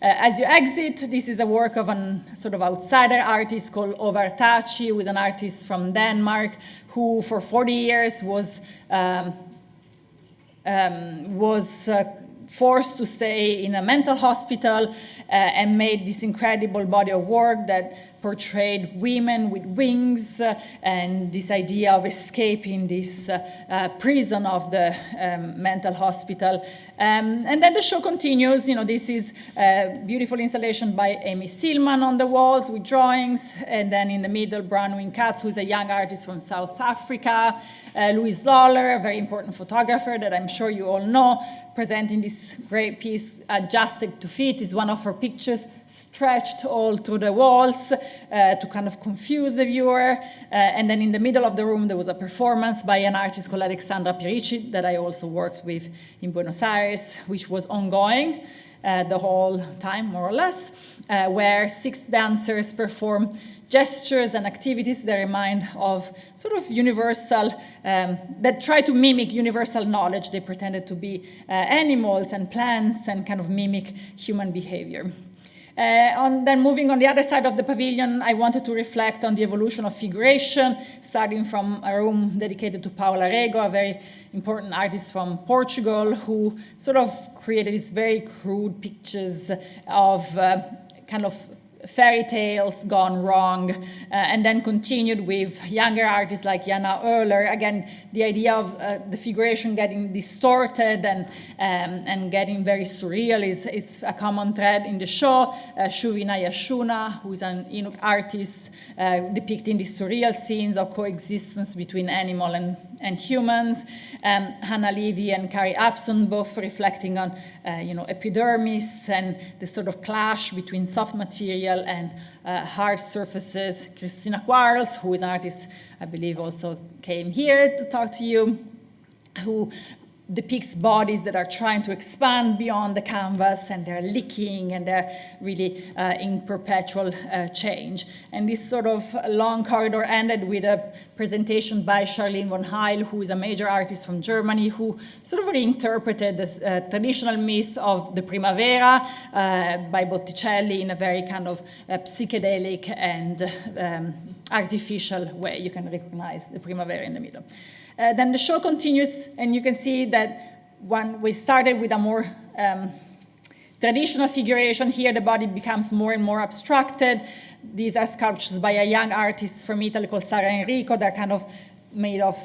As you exit, this is a work of a sort of outsider artist called Ovar Tachi, who is an artist from Denmark, who for 40 years was forced to stay in a mental hospital and made this incredible body of work that portrayed women with wings and this idea of escaping this prison of the mental hospital. And then the show continues. You know, this is a beautiful installation by Amy Silman on the walls with drawings. And then in the middle, Bronwyn Katz, who is a young artist from South Africa. Louise Lawler, a very important photographer that I'm sure you all know, presenting this great piece, Adjusted to Fit, is one of her pictures stretched all through the walls to kind of confuse the viewer. And then in the middle of the room, there was a performance by an artist called Alexandra Perici that I also worked with in Buenos Aires, which was ongoing the whole time, more or less, where 6 dancers performed gestures and activities that remind of sort of universal, that try to mimic universal knowledge. They pretended to be animals and plants and kind of mimic human behavior. Then moving on the other side of the pavilion, I wanted to reflect on the evolution of figuration, starting from a room dedicated to Paula Rego, a very important artist from Portugal, who sort of created these very crude pictures of kind of fairy tales gone wrong, and then continued with younger artists like Jana Oehler. Again, the idea of the figuration getting distorted and getting very surreal is a common thread in the show. Shuvina Yashuna, who is an Inuk artist, depicting the surreal scenes of coexistence between animal and humans. Hannah Levy and Carrie Upson, both reflecting on epidermis and the sort of clash between soft material and hard surfaces. Christina Quarles, who is an artist, I believe also came here to talk to you, who depicts bodies that are trying to expand beyond the canvas, and they're leaking, and they're really in perpetual change. And this sort of long corridor ended with a presentation by Charlene von Heil, who is a major artist from Germany, who sort of reinterpreted the traditional myth of the Primavera by Botticelli in a very kind of psychedelic and artificial way. You can recognize the Primavera in the middle. Then the show continues, and you can see that when we started with a more traditional figuration. Here the body becomes more and more abstracted. These are sculptures by a young artist from Italy called Sara Enrico. They're kind of made of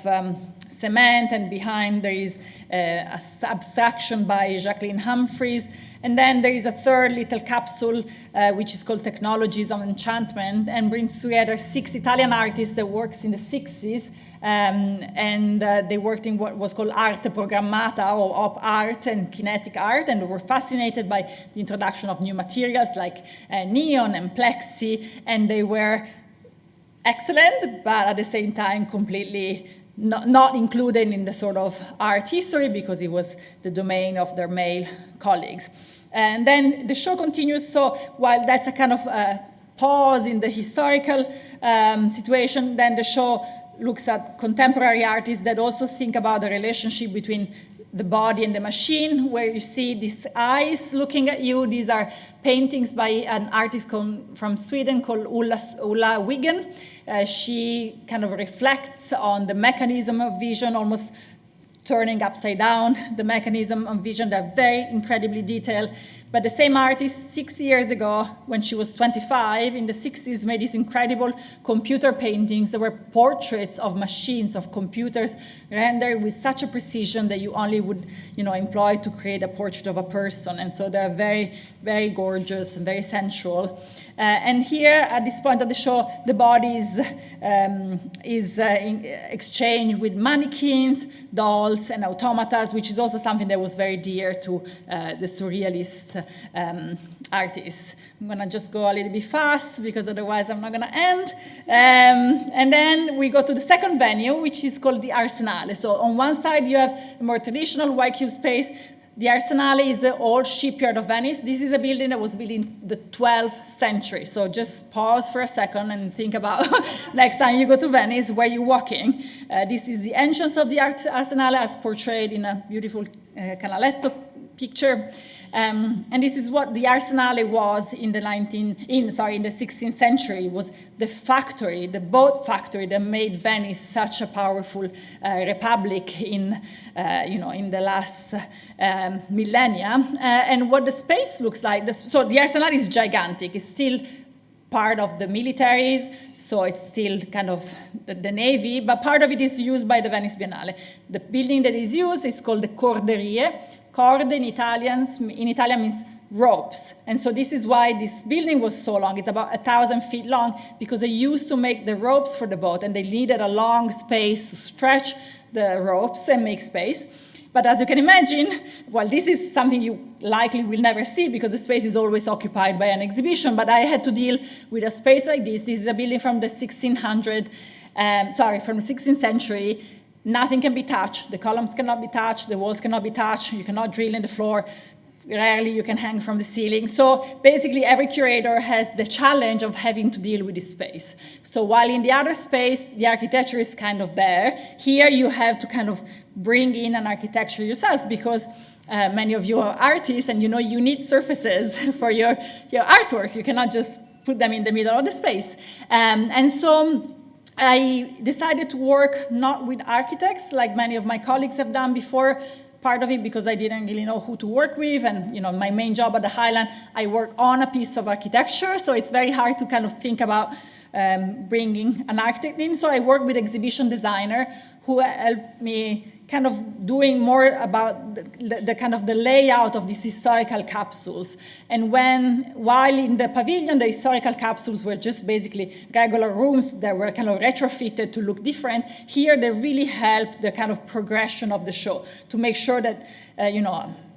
cement, and behind there is abstraction by Jacqueline Humphreys. And then there is a third little capsule, which is called Technologies of Enchantment, and brings together 6 Italian artists that works in the 60s, and they worked in what was called arte programmata, or op art and kinetic art, and they were fascinated by the introduction of new materials like neon and plexi, and they were excellent, but at the same time completely not included in the sort of art history because it was the domain of their male colleagues. And then the show continues, so while that's a kind of pause in the historical situation, then the show looks at contemporary artists that also think about the relationship between the body and the machine, where you see these eyes looking at you. These are paintings by an artist from Sweden called Ulla Wiggen. She kind of reflects on the mechanism of vision, almost turning upside down the mechanism of vision. They're very incredibly detailed. But the same artist 6 years ago, when she was 25, in the 60s, made these incredible computer paintings that were portraits of machines, of computers, rendered with such a precision that you only would, employ to create a portrait of a person. And so they're very, very gorgeous and very sensual. And here, at this point of the show, the body is exchanged with mannequins, dolls, and automatas, which is also something that was very dear to the surrealist artists. I'm going to just go a little bit fast because otherwise I'm not going to end. And then we go to the second venue, which is called the Arsenale. So on one side, you have a more traditional white cube space. The Arsenale is the old shipyard of Venice. This is a building that was built in the 12th century. So just pause for a second and think about next time you go to Venice, where you're walking. This is the entrance of the Arsenale as portrayed in a beautiful Canaletto picture. And this is what the Arsenale was in the 16th century. It was the factory, the boat factory that made Venice such a powerful republic in the last millennia. And what the space looks like, so the Arsenale is gigantic. It's still part of the militaries, so it's still kind of the navy, but part of it is used by the Venice Biennale. The building that is used is called the Corderie. Corde in Italian means ropes. And so this is why this building was so long. It's about 1,000 feet long because they used to make the ropes for the boat, and they needed a long space to stretch the ropes and make space. But as you can imagine, well, this is something you likely will never see because the space is always occupied by an exhibition, but I had to deal with a space like this. This is a building from the 16th century. Nothing can be touched. The columns cannot be touched. The walls cannot be touched. You cannot drill in the floor. Rarely you can hang from the ceiling. So basically every curator has the challenge of having to deal with this space. So while in the other space, the architecture is kind of there, here you have to kind of bring in an architecture yourself because many of you are artists and you need surfaces for your artworks. You cannot just put them in the middle of the space. And so I decided to work not with architects like many of my colleagues have done before, part of it because I didn't really know who to work with, and my main job at the Highland, I work on a piece of architecture, so it's very hard to kind of think about bringing an architect in. So I worked with exhibition designer who helped me kind of doing more about the kind of the layout of these historical capsules. And while in the pavilion, the historical capsules were just basically regular rooms that were kind of retrofitted to look different, here they really helped the kind of progression of the show to make sure that,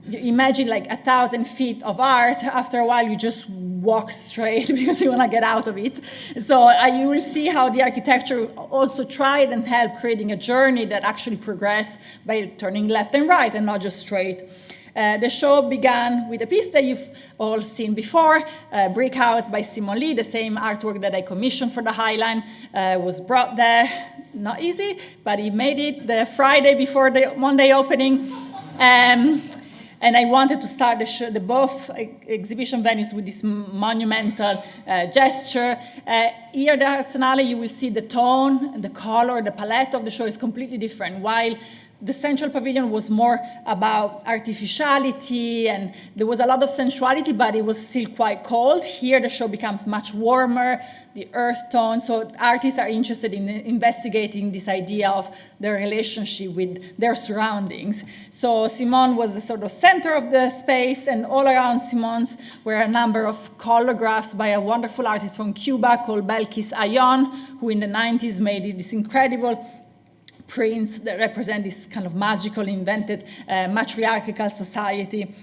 you imagine like 1,000 feet of art, after a while you just walk straight because you want to get out of it. So you will see how the architecture also tried and helped creating a journey that actually progressed by turning left and right and not just straight. The show began with a piece that you've all seen before, Brick House by Simon Lee, the same artwork that I commissioned for the Highline, was brought there. Not easy, but he made it the Friday before the Monday opening. And I wanted to start the both exhibition venues with this monumental gesture. Here at the Arsenale, you will see the tone, the color, the palette of the show is completely different. While the central pavilion was more about artificiality, and there was a lot of sensuality, but it was still quite cold. Here, the show becomes much warmer, the earth tone. So artists are interested in investigating this idea of their relationship with their surroundings. So Simone was the sort of center of the space, and all around Simone's were a number of colographs by a wonderful artist from Cuba called Belkis Ayon, who in the 90s made this incredible prints that represent this kind of magical, invented, matriarchal society.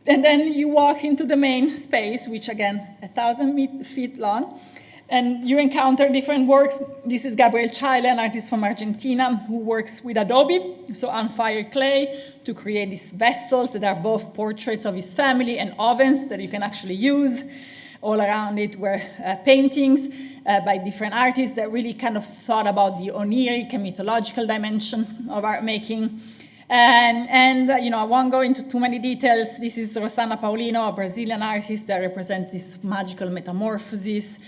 And then you walk into the main space, which again, 1,000 feet long, and you encounter different works. This is Gabriel Chile, an artist from Argentina who works with Adobe, so on fire clay, to create these vessels that are both portraits of his family and ovens that you can actually use. All around it were paintings by different artists that really kind of thought about the oniric and mythological dimension of art making. And I won't go into too many details. This is Rosanna Paulino, a Brazilian artist that represents this magical metamorphosis.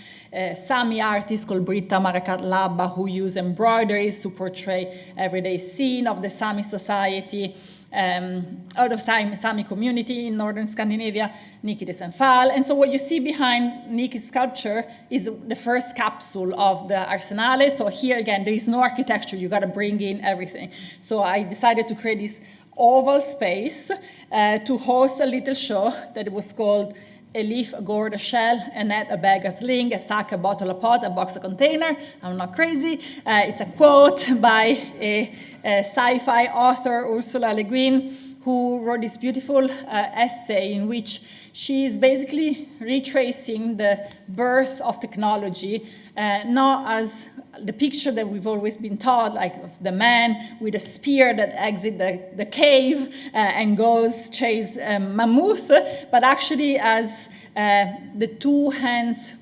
Sami artist called Britta Marakat Labba, who use embroideries to portray everyday scene of the Sami society. Out of Sami community in northern Scandinavia, Niki de Senfal. And so what you see behind Niki's sculpture is the first capsule of the Arsenale. So here again, there is no architecture, you gotta bring in everything. So I decided to create this oval space to host a little show that was called a leaf, a gourd, a shell, a net, a bag, a sling, a sack, a bottle, a pot, a box, a container. I'm not crazy. It's a quote by a sci-fi author, Ursula Le Guin, who wrote this beautiful essay in which she is basically retracing the birth of technology, not as the picture that we've always been taught, like of the man with a spear that exits the cave and goes chase mammoth, but actually as the two hands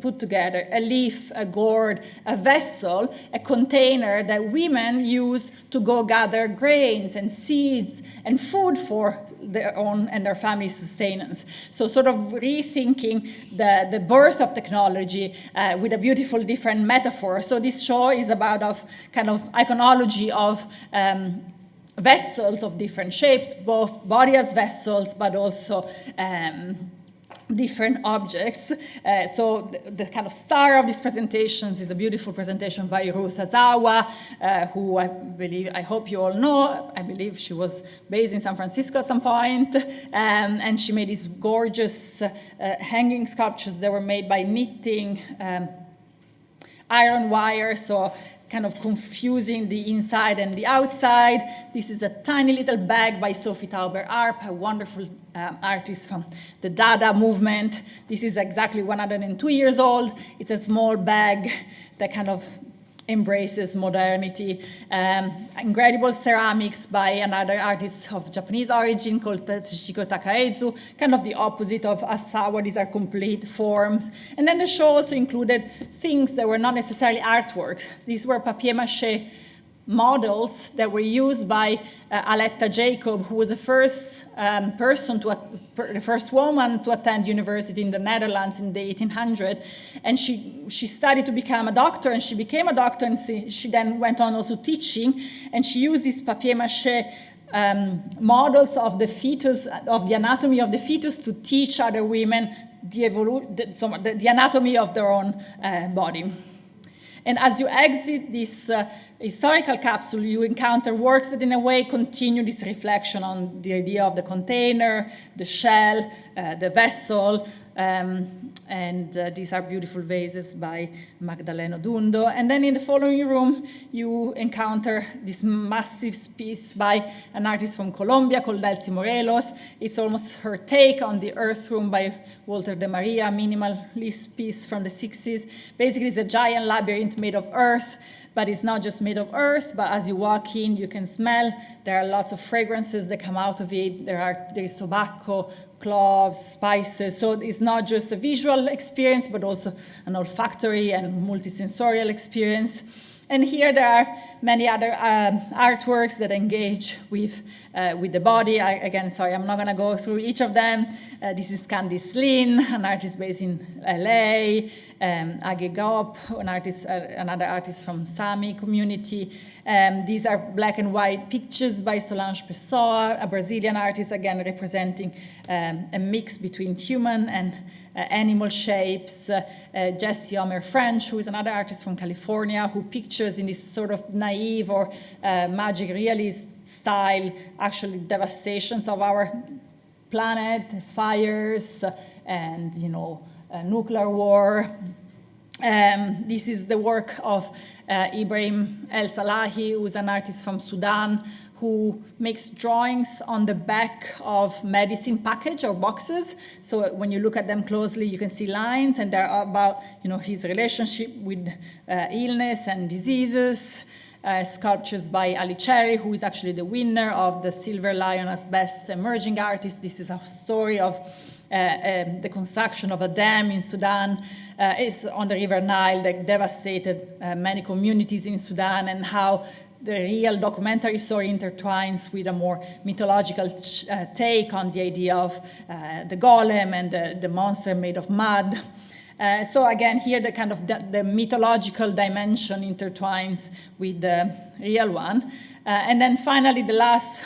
put together, a leaf, a gourd, a vessel, a container that women use to go gather grains and seeds and food for their own and their family's sustenance. So sort of rethinking the birth of technology with a beautiful different metaphor. So this show is about kind of iconology of vessels of different shapes, both body as vessels, but also different objects. So the kind of star of these presentations is a beautiful presentation by Ruth Azawa, who I hope you all know. I believe she was based in San Francisco at some point. And she made these gorgeous hanging sculptures that were made by knitting iron wire, so kind of confusing the inside and the outside. This is a tiny little bag by Sophie Tauber-Arp, a wonderful artist from the Dada movement. This is exactly 102 years old. It's a small bag that kind of embraces modernity. Incredible ceramics by another artist of Japanese origin called Tsuchiko Takaezu, kind of the opposite of Asawa. These are complete forms. And then the show also included things that were not necessarily artworks. These were papier-mâché models that were used by Aletta Jacob, who was the first the first woman to attend university in the Netherlands in the 1800s. And she studied to become a doctor, and she became a doctor, and she then went on also teaching, and she used these papier-mâché models of the fetus, of the anatomy of the fetus, to teach other women the anatomy of their own body. And as you exit this historical capsule, you encounter works that in a way continue this reflection on the idea of the container, the shell, the vessel, and these are beautiful vases by Magdaleno Dundo. And then in the following room, you encounter this massive piece by an artist from Colombia called Delcy Morelos. It's almost her take on the Earth Room by Walter de Maria, minimalist piece from the 60s. Basically, it's a giant labyrinth made of earth, but it's not just made of earth, but as you walk in, you can smell. There are lots of fragrances that come out of it. There is tobacco, cloves, spices. So it's not just a visual experience, but also an olfactory and multisensorial experience. And here there are many other artworks that engage with the body. Again, sorry, I'm not going to go through each of them. This is Candice Lin, an artist based in LA. Age Gop, another artist from Sami community. These are black and white pictures by Solange Pessoa, a Brazilian artist, again representing a mix between human and animal shapes. Jessie Omer French, who is another artist from California, who pictures in this sort of naive or magic realist style actually devastations of our planet, fires, and nuclear war. This is the work of Ibrahim El Salahi, who is an artist from Sudan, who makes drawings on the back of medicine package or boxes. So when you look at them closely, you can see lines, and they're about his relationship with illness and diseases. Sculptures by Ali Cherry, who is actually the winner of the Silver Lion as Best Emerging Artist. This is a story of the construction of a dam in Sudan. It's on the River Nile that devastated many communities in Sudan, and how the real documentary story intertwines with a more mythological take on the idea of the golem and the monster made of mud. So again, here the kind of the mythological dimension intertwines with the real one. And then finally, the last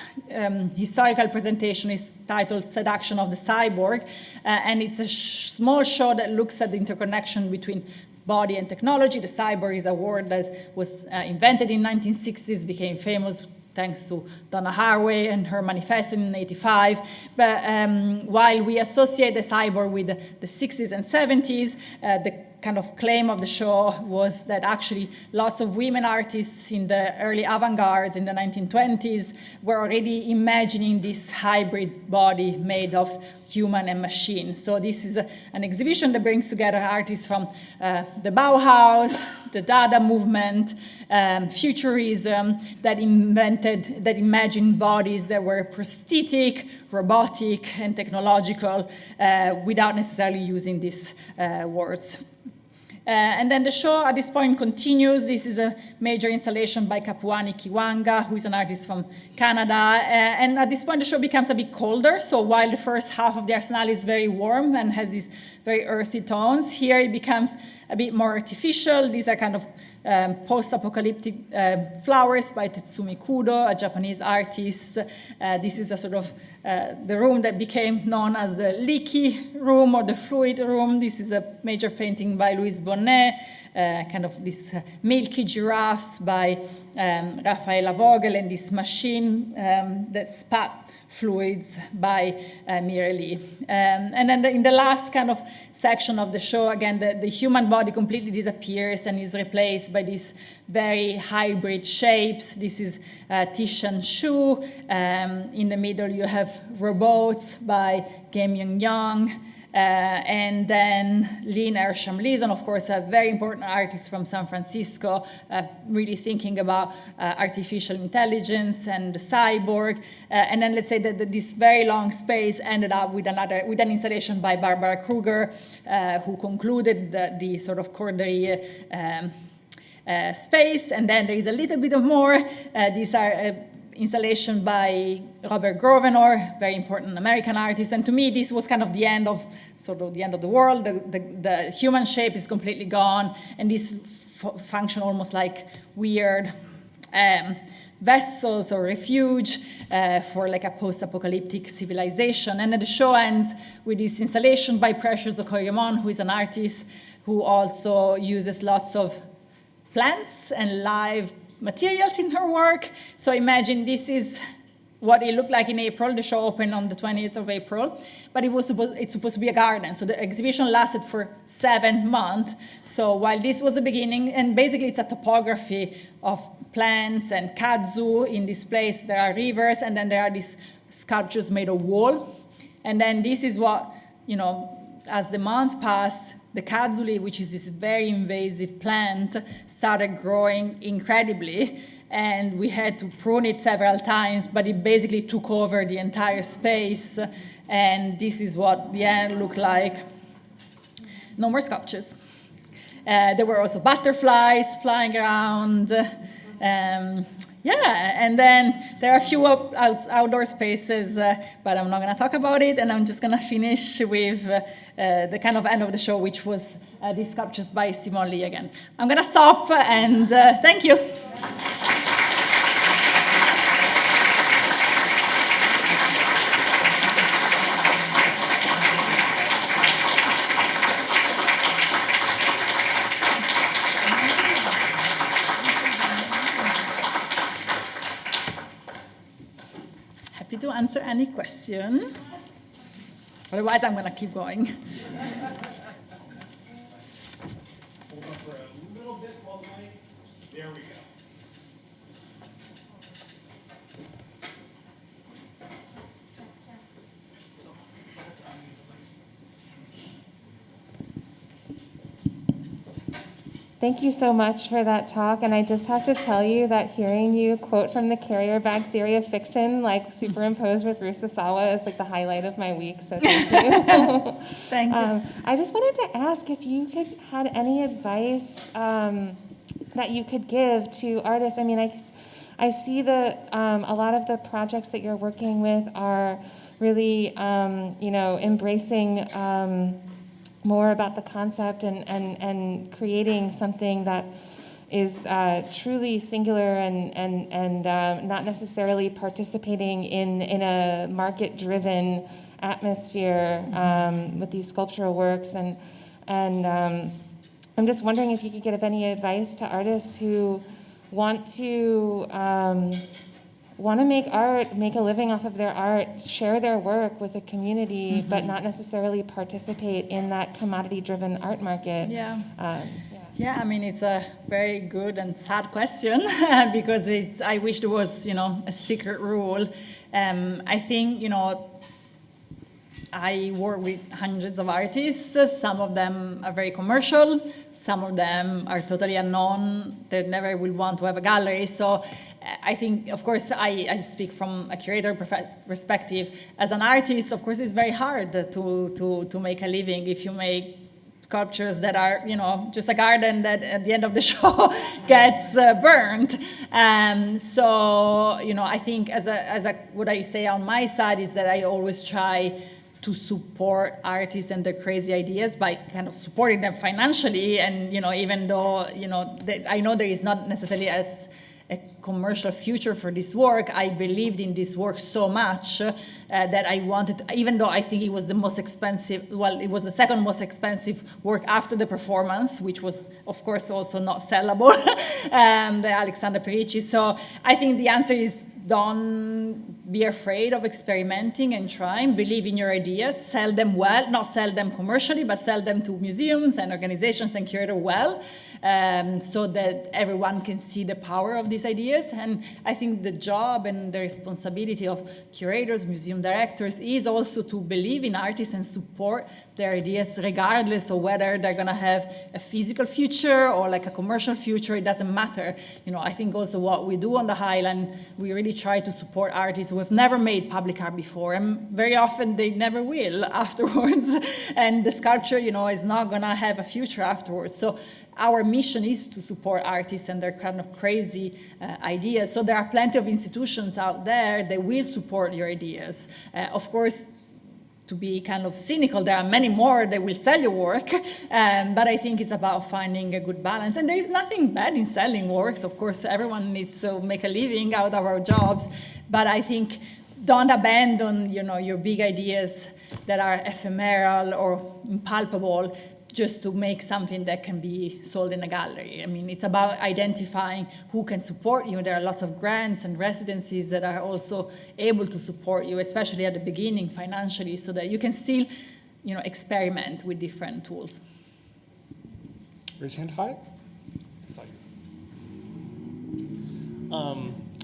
historical presentation is titled Seduction of the Cyborg. And it's a small show that looks at the interconnection between body and technology. The cyborg is a word that was invented in 1960s, became famous thanks to Donna Haraway and her manifesto in 1985. But while we associate the cyborg with the 60s and 70s, the kind of claim of the show was that actually lots of women artists in the early avant-garde in the 1920s were already imagining this hybrid body made of human and machine. So this is an exhibition that brings together artists from the Bauhaus, the Dada movement, futurism, that imagined bodies that were prosthetic, robotic, and technological without necessarily using these words. And then the show at this point continues. This is a major installation by Kapuani Kiwanga, who is an artist from Canada. And at this point, the show becomes a bit colder. So while the first half of the Arsenal is very warm and has these very earthy tones, here it becomes a bit more artificial. These are kind of post-apocalyptic flowers by Tetsumi Kudo, a Japanese artist. This is a sort of the room that became known as the leaky room or the fluid room. This is a major painting by Louise Bonnet, kind of these milky giraffes by Raffaella Vogel, and this machine that spat fluids by Mireli. And then in the last kind of section of the show, again, the human body completely disappears and is replaced by these very hybrid shapes. This is Tishan Shu. In the middle, you have Robots by Game Young. And then Lynn Ersham-Leeson, of course, a very important artist from San Francisco, really thinking about artificial intelligence and the cyborg. And then let's say that this very long space ended up with an installation by Barbara Kruger, who concluded the sort of Corderie space. And then there is a little bit of more. These are installation by Robert Grosvenor, very important American artist. And to me, this was kind of the end of the world. The human shape is completely gone, and this function almost like weird vessels or refuge for like a post-apocalyptic civilization. And then the show ends with this installation by Precious Okoyemon, who is an artist who also uses lots of plants and live materials in her work. So imagine this is what it looked like in April. The show opened on the 20th of April, but it's supposed to be a garden. So the exhibition lasted for 7 months. So while this was the beginning, and basically it's a topography of plants and kudzu in this place. There are rivers, and then there are these sculptures made of wool. And then this is what, as the months passed, the kudzu, which is this very invasive plant, started growing incredibly, and we had to prune it several times, but it basically took over the entire space, and this is what the end looked like. No more sculptures. There were also butterflies flying around, Yeah, and then there are a few outdoor spaces, but I'm not going to talk about it. And I'm just going to finish with the kind of end of the show, which was these sculptures by Simone Lee again. I'm going to stop, and thank you. Happy to answer any question. Otherwise, I'm going to keep going. Hold on for a little bit while the mic. There we go. Thank you so much for that talk, and I just have to tell you that hearing you quote from the carrier bag theory of fiction, like superimposed with Rusasawa, is like the highlight of my week, so thank you. Thank you. I just wanted to ask if you had any advice that you could give to artists. I mean, I see that a lot of the projects that you're working with are really, embracing more about the concept and creating something that is truly singular and not necessarily participating in a market-driven atmosphere with these sculptural works. And I'm just wondering if you could give any advice to artists who want to make art, make a living off of their art, share their work with a community, but not necessarily participate in that commodity-driven art market. Yeah, I mean, it's a very good and sad question because I wish there was, a secret rule. I think, I work with hundreds of artists. Some of them are very commercial. Some of them are totally unknown. They never will want to have a gallery. So I think, of course, I speak from a curator perspective. As an artist, of course, it's very hard to make a living if you make sculptures that are, just a garden that at the end of the show gets burned. So, I think what I say on my side is that I always try to support artists and their crazy ideas by kind of supporting them financially. And, even though, I know there is not necessarily as a commercial future for this work, I believed in this work so much that I wanted to, even though I think it was the most expensive, well, it was the second most expensive work after the performance, which was, of course, also not sellable, the Alexander Perici. So I think the answer is don't be afraid of experimenting and trying. Believe in your ideas, sell them well, not sell them commercially, but sell them to museums and organizations and curate well, so that everyone can see the power of these ideas. And I think the job and the responsibility of curators, museum directors is also to believe in artists and support their ideas regardless of whether they're going to have a physical future or like a commercial future. It doesn't matter. I think also what we do on the Highland, we really try to support artists who have never made public art before, and very often they never will afterwards. And the sculpture, is not going to have a future afterwards. So our mission is to support artists and their kind of crazy ideas. So there are plenty of institutions out there that will support your ideas. Of course, to be kind of cynical, there are many more that will sell your work, but I think it's about finding a good balance. And there is nothing bad in selling works. Of course, everyone needs to make a living out of our jobs, but I think don't abandon, your big ideas that are ephemeral or impalpable just to make something that can be sold in a gallery. I mean, it's about identifying who can support you. There are lots of grants and residencies that are also able to support you, especially at the beginning financially, so that you can still, experiment with different tools. Raise your hand high.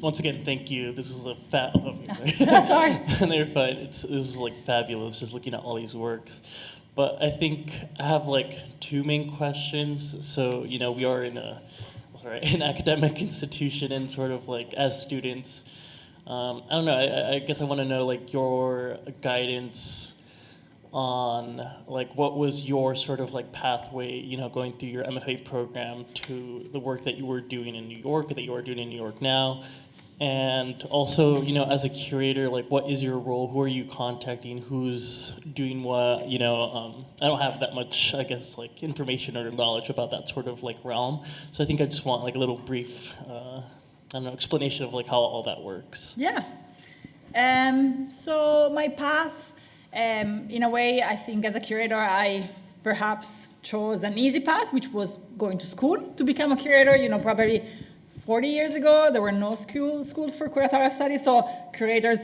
Once again, thank you. This was a Sorry. No, you're fine. This was like fabulous, just looking at all these works. But I think I have like two main questions. So, we are in an academic institution, and sort of like as students, I don't know, I guess I want to know like your guidance on like what was your sort of like pathway, going through your MFA program to the work that you were doing in New York, that you are doing in New York now. And also, as a curator, like what is your role? Who are you contacting? Who's doing what? I don't have that much, I guess, like information or knowledge about that sort of like realm. So I think I just want like a little brief, explanation of like how all that works. Yeah. So my path, in a way, I think as a curator, I perhaps chose an easy path, which was going to school to become a curator. Probably 40 years ago, there were no schools for curatorial studies, so curators,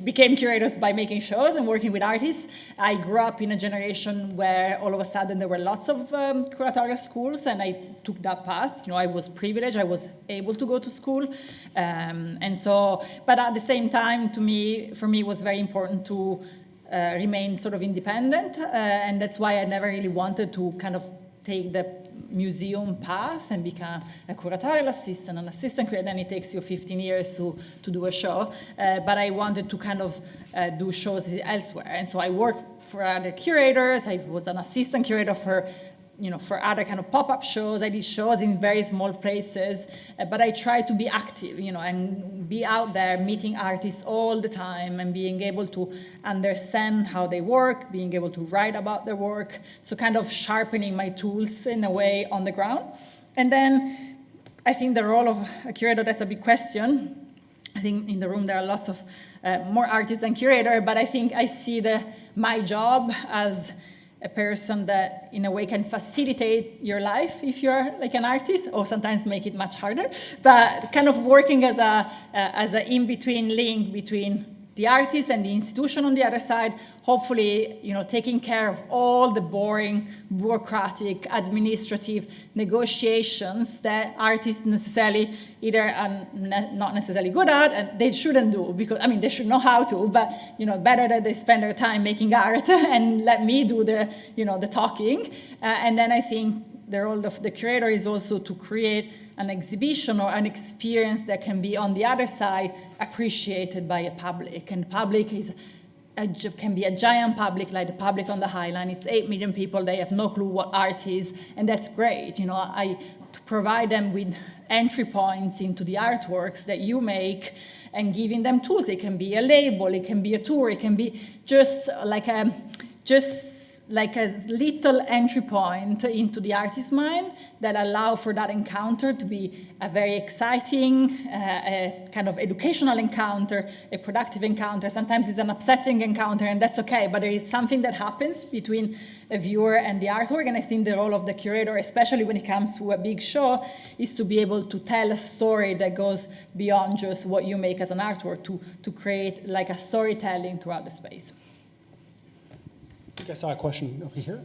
became curators by making shows and working with artists. I grew up in a generation where all of a sudden there were lots of curatorial schools, and I took that path. I was privileged, I was able to go to school. But at the same time, for me, it was very important to remain sort of independent, and that's why I never really wanted to kind of take the museum path and become a curatorial assistant, an assistant curator, then it takes you 15 years to do a show. But I wanted to kind of do shows elsewhere. And so I worked for other curators. I was an assistant curator for other kind of pop-up shows. I did shows in very small places, but I tried to be active, and be out there meeting artists all the time and being able to understand how they work, being able to write about their work, so kind of sharpening my tools in a way on the ground. And then I think the role of a curator, that's a big question. I think in the room there are lots of more artists than curator, but I think I see my job as a person that, in a way, can facilitate your life if you're like an artist, or sometimes make it much harder. But kind of working as a in-between link between the artist and the institution on the other side, hopefully, taking care of all the boring, bureaucratic, administrative negotiations that artists necessarily either are not necessarily good at, and they shouldn't do, because, they should know how to, but, better that they spend their time making art and let me do the talking. And then I think the role of the curator is also to create an exhibition or an experience that can be, on the other side, appreciated by a public. And the public can be a giant public, like the public on the Highline. It's 8 million people. They have no clue what art is, and that's great. To provide them with entry points into the artworks that you make and giving them tools. It can be a label, it can be a tour, it can be just like a little entry point into the artist's mind that allow for that encounter to be a very exciting, a kind of educational encounter, a productive encounter. Sometimes it's an upsetting encounter, and that's okay, but there is something that happens between a viewer and the artwork, and I think the role of the curator, especially when it comes to a big show, is to be able to tell a story that goes beyond just what you make as an artwork, to create like a storytelling throughout the space. I think I saw a question over here.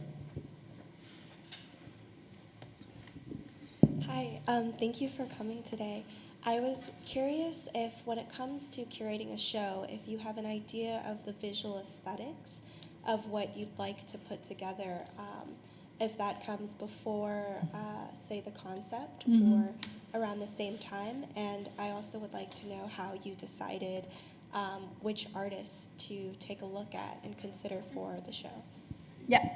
Hi, thank you for coming today. I was curious if, when it comes to curating a show, if you have an idea of the visual aesthetics of what you'd like to put together, if that comes before, say, the concept, or around the same time. And I also would like to know how you decided which artists to take a look at and consider for the show. Yeah.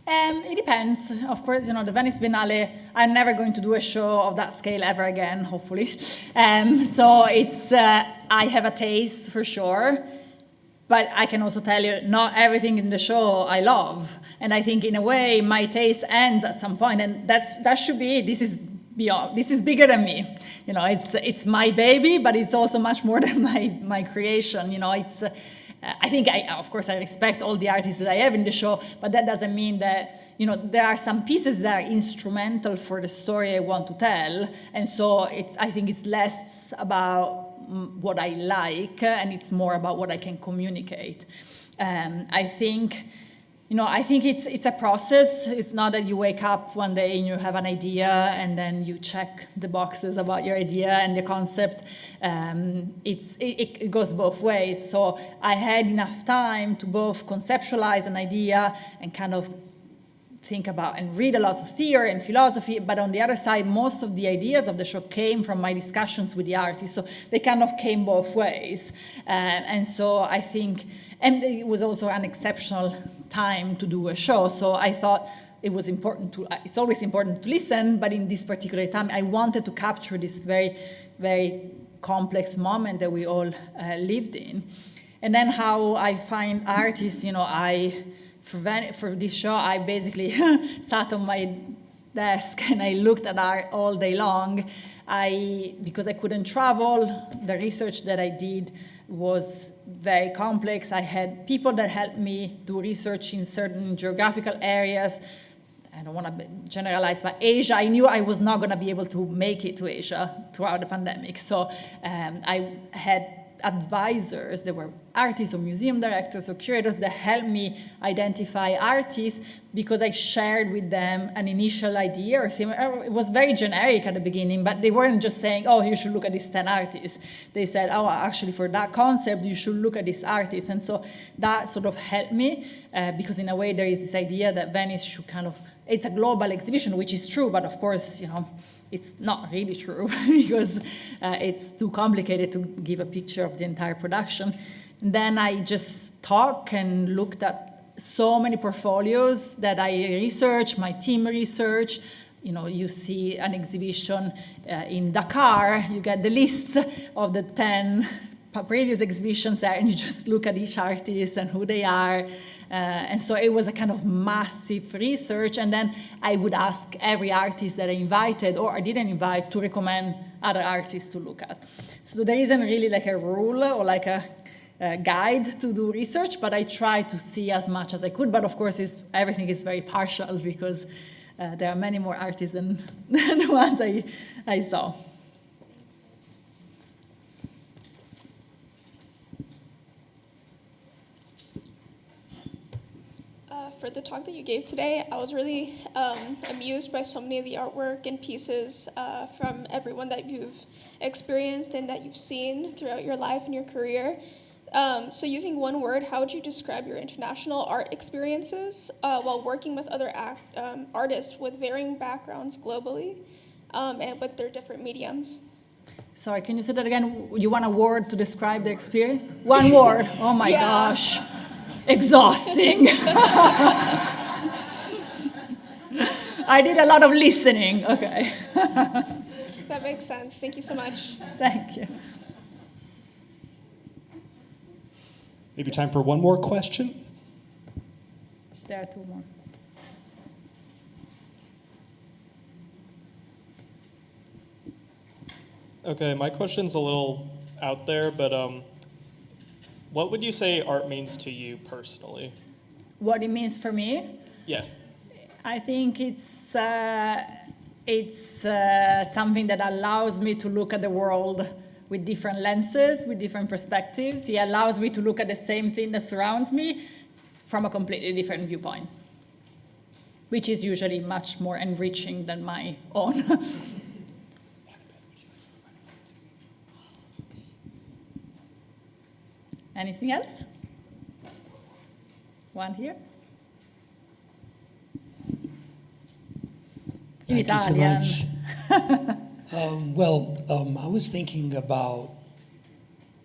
It depends. Of course, the Venice Biennial, I'm never going to do a show of that scale ever again, hopefully. So it's, I have a taste for sure, but I can also tell you not everything in the show I love. And I think in a way my taste ends at some point, and that should be it. This is bigger than me. It's my baby, but it's also much more than my creation. It's I think of course I respect all the artists that I have in the show, but that doesn't mean that there are some pieces that are instrumental for the story I want to tell, and so I think it's less about what I like, and it's more about what I can communicate. I think it's a process. It's not that you wake up one day and you have an idea and then you check the boxes about your idea and the concept. It goes both ways. So I had enough time to both conceptualize an idea and kind of think about and read a lot of theory and philosophy, but on the other side, most of the ideas of the show came from my discussions with the artists, so they kind of came both ways. And so I think, and it was also an exceptional time to do a show, so I thought it was important to, it's always important to listen, but in this particular time, I wanted to capture this very, very complex moment that we all lived in. And then how I find artists, for this show, I basically sat on my desk and I looked at art all day long. Because I couldn't travel, the research that I did was very complex. I had people that helped me do research in certain geographical areas. I don't want to generalize, but Asia, I knew I was not going to be able to make it to Asia throughout the pandemic. So I had advisors, there were artists or museum directors or curators that helped me identify artists because I shared with them an initial idea or similar. It was very generic at the beginning, but they weren't just saying, oh, you should look at these 10 artists. They said, oh, actually for that concept, you should look at this artist. And so that sort of helped me because in a way there is this idea that Venice should it's a global exhibition, which is true, but of course, it's not really true because it's too complicated to give a picture of the entire production. And then I just talked and looked at so many portfolios that I researched, my team researched. You see an exhibition in Dakar, you get the list of the 10 previous exhibitions there, and you just look at each artist and who they are. And so it was a kind of massive research. And then I would ask every artist that I invited or I didn't invite to recommend other artists to look at. So there isn't really like a rule or like a guide to do research, but I try to see as much as I could. But of course, everything is very partial because there are many more artists than the ones I saw. For the talk that you gave today, I was really amused by so many of the artwork and pieces from everyone that you've experienced and that you've seen throughout your life and your career. So using one word, how would you describe your international art experiences while working with other artists with varying backgrounds globally and with their different mediums? Sorry, can you say that again? You want a word to describe the experience? One word. Oh my gosh. Exhausting. I did a lot of listening. Okay. That makes sense. Thank you so much. Thank you. Maybe time for one more question. There are two more. Okay, my question's a little out there, but what would you say art means to you personally? What it means for me? Yeah. I think it's something that allows me to look at the world with different lenses, with different perspectives. It allows me to look at the same thing that surrounds me from a completely different viewpoint, which is usually much more enriching than my own. Anything else? One here? In Thank you so Italian. much. I was thinking about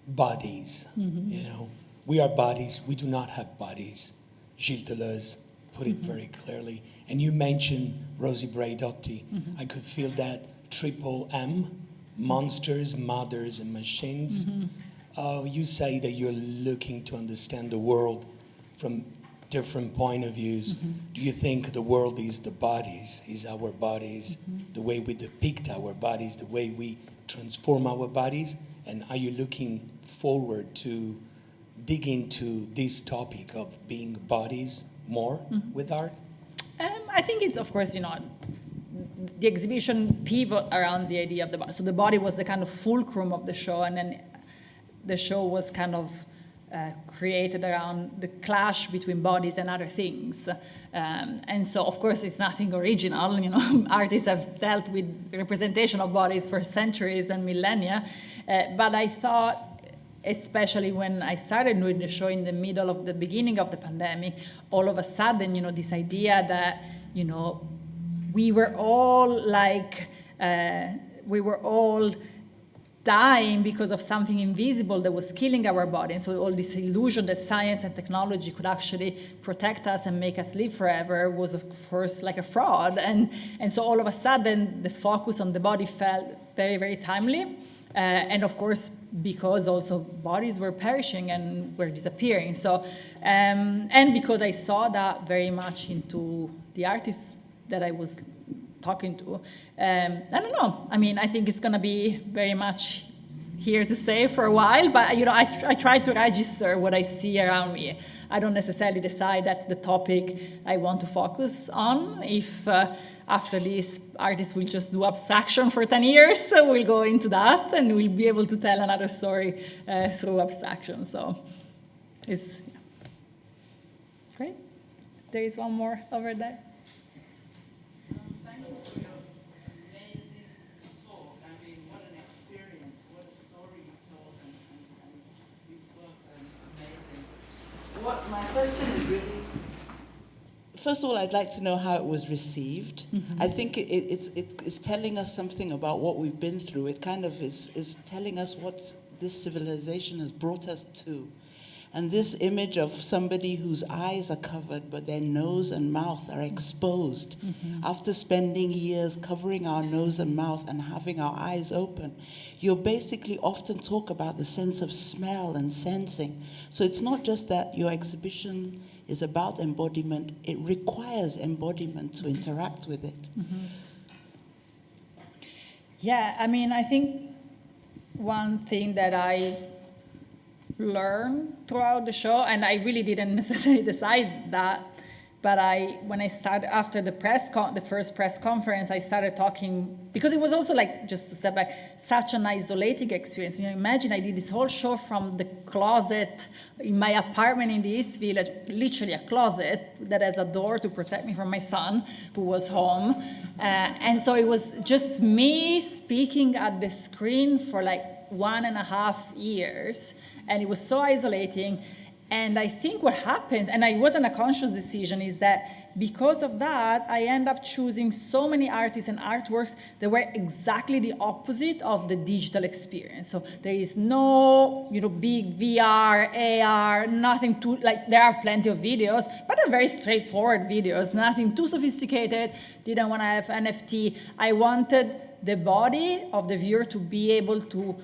bodies. We are bodies. We do not have bodies. Gilles Deleuze put it very clearly. And you mentioned Rosie Braidotti. I could feel that triple M, monsters, mothers, and machines. You say that you're looking to understand the world from different point of views. Do you think the world is the bodies, is our bodies, the way we depict our bodies, the way we transform our bodies? And are you looking forward to dig into this topic of being bodies more with art? I think it's, of course, the exhibition pivot around the idea of the body. So the body was the kind of fulcrum of the show, and then the show was kind of created around the clash between bodies and other things. And so, of course, it's nothing original. Artists have dealt with representation of bodies for centuries and millennia. But I thought, especially when I started doing the show in the beginning of the pandemic, all of a sudden, this idea that, we were all dying because of something invisible that was killing our body. And so all this illusion that science and technology could actually protect us and make us live forever was, of course, like a fraud. And so all of a sudden, the focus on the body felt very, very timely. And of course, because also bodies were perishing and were disappearing. So, and because I saw that very much into the artists that I was talking to. I don't know. I mean, I think it's going to be very much here to stay for a while, but I try to register what I see around me. I don't necessarily decide that's the topic I want to focus on. If after this, artists will just do abstraction for 10 years, so we'll go into that, and we'll be able to tell another story through abstraction. So it's great. There is one more over there. Thank you for your amazing talk. I mean, what an experience, what a story you told, and these works are amazing. My question is really, first of all, I'd like to know how it was received. Mm-hmm. I think it's telling us something about what we've been through. It kind of is telling us what this civilization has brought us to. And this image of somebody whose eyes are covered, but their nose and mouth are exposed. Mm-hmm. After spending years covering our nose and mouth and having our eyes open, you basically often talk about the sense of smell and sensing. So it's not just that your exhibition is about embodiment, it requires embodiment to interact with it. Mm-hmm. Yeah, I mean, I think one thing that I learned throughout the show, and I really didn't necessarily decide that, but when I started after the first press conference, I started talking, because it was also like, just to step back, such an isolating experience. Imagine I did this whole show from the closet in my apartment in the East Village, literally a closet that has a door to protect me from my son, who was home. And so it was just me speaking at the screen for like 1.5 years. And it was so isolating. And I think what happens, and it wasn't a conscious decision, is that because of that, I end up choosing so many artists and artworks that were exactly the opposite of the digital experience. So there is no, big VR, AR, nothing too, there are plenty of videos, but they're very straightforward videos, nothing too sophisticated, didn't want to have NFT. I wanted the body of the viewer to be able to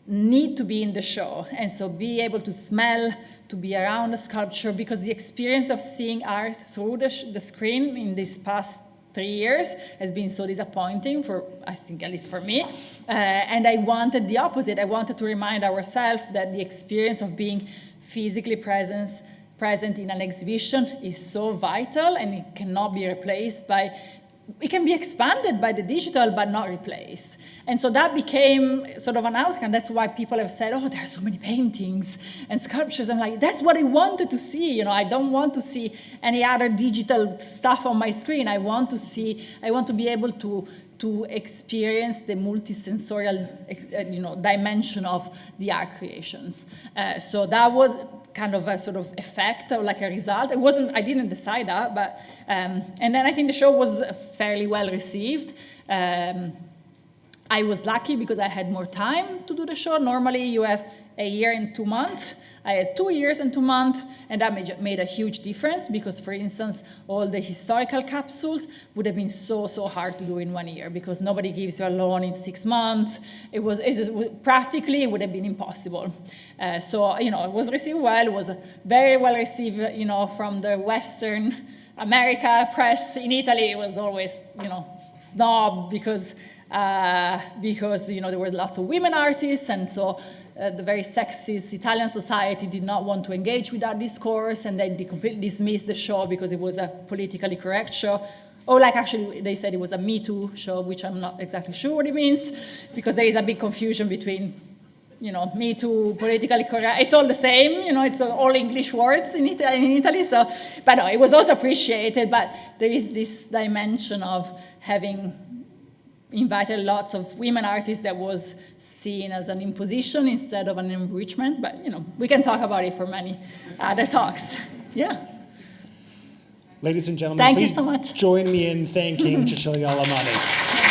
need to be in the show, and so be able to smell, to be around the sculpture, because the experience of seeing art through the screen in these past 3 years has been so disappointing for, I think, at least for me. And I wanted the opposite. I wanted to remind ourselves that the experience of being physically present in an exhibition is so vital, and it cannot be replaced by, it can be expanded by the digital, but not replaced. And so that became sort of an outcome. That's why people have said, oh, there are so many paintings and sculptures. I'm like, that's what I wanted to see. I don't want to see any other digital stuff on my screen. I want to be able to experience the multisensorial, dimension of the art creations. So that was kind of a sort of effect, or like a result. I didn't decide that, but, and then I think the show was fairly well received. I was lucky because I had more time to do the show. Normally you have a year and 2 months. I had 2 years and 2 months, and that made a huge difference because, for instance, all the historical capsules would have been so hard to do in 1 year because nobody gives you a loan in 6 months. Practically, it would have been impossible. So, it was received well. It was very well received, from the Western America press. In Italy, it was always, snob because there were lots of women artists, and so the very sexist Italian society did not want to engage with that discourse, and they completely dismissed the show because it was a politically correct show. Or actually, they said it was a Me Too show, which I'm not exactly sure what it means, because there is a big confusion between, Me Too, politically correct. It's all the same, it's all English words in Italy. So, but no, it was also appreciated, but there is this dimension of having invited lots of women artists that was seen as an imposition instead of an enrichment, but we can talk about it for many other talks. Yeah. Ladies and gentlemen, Thank you please so much. join me in thanking Cecilia Alemani.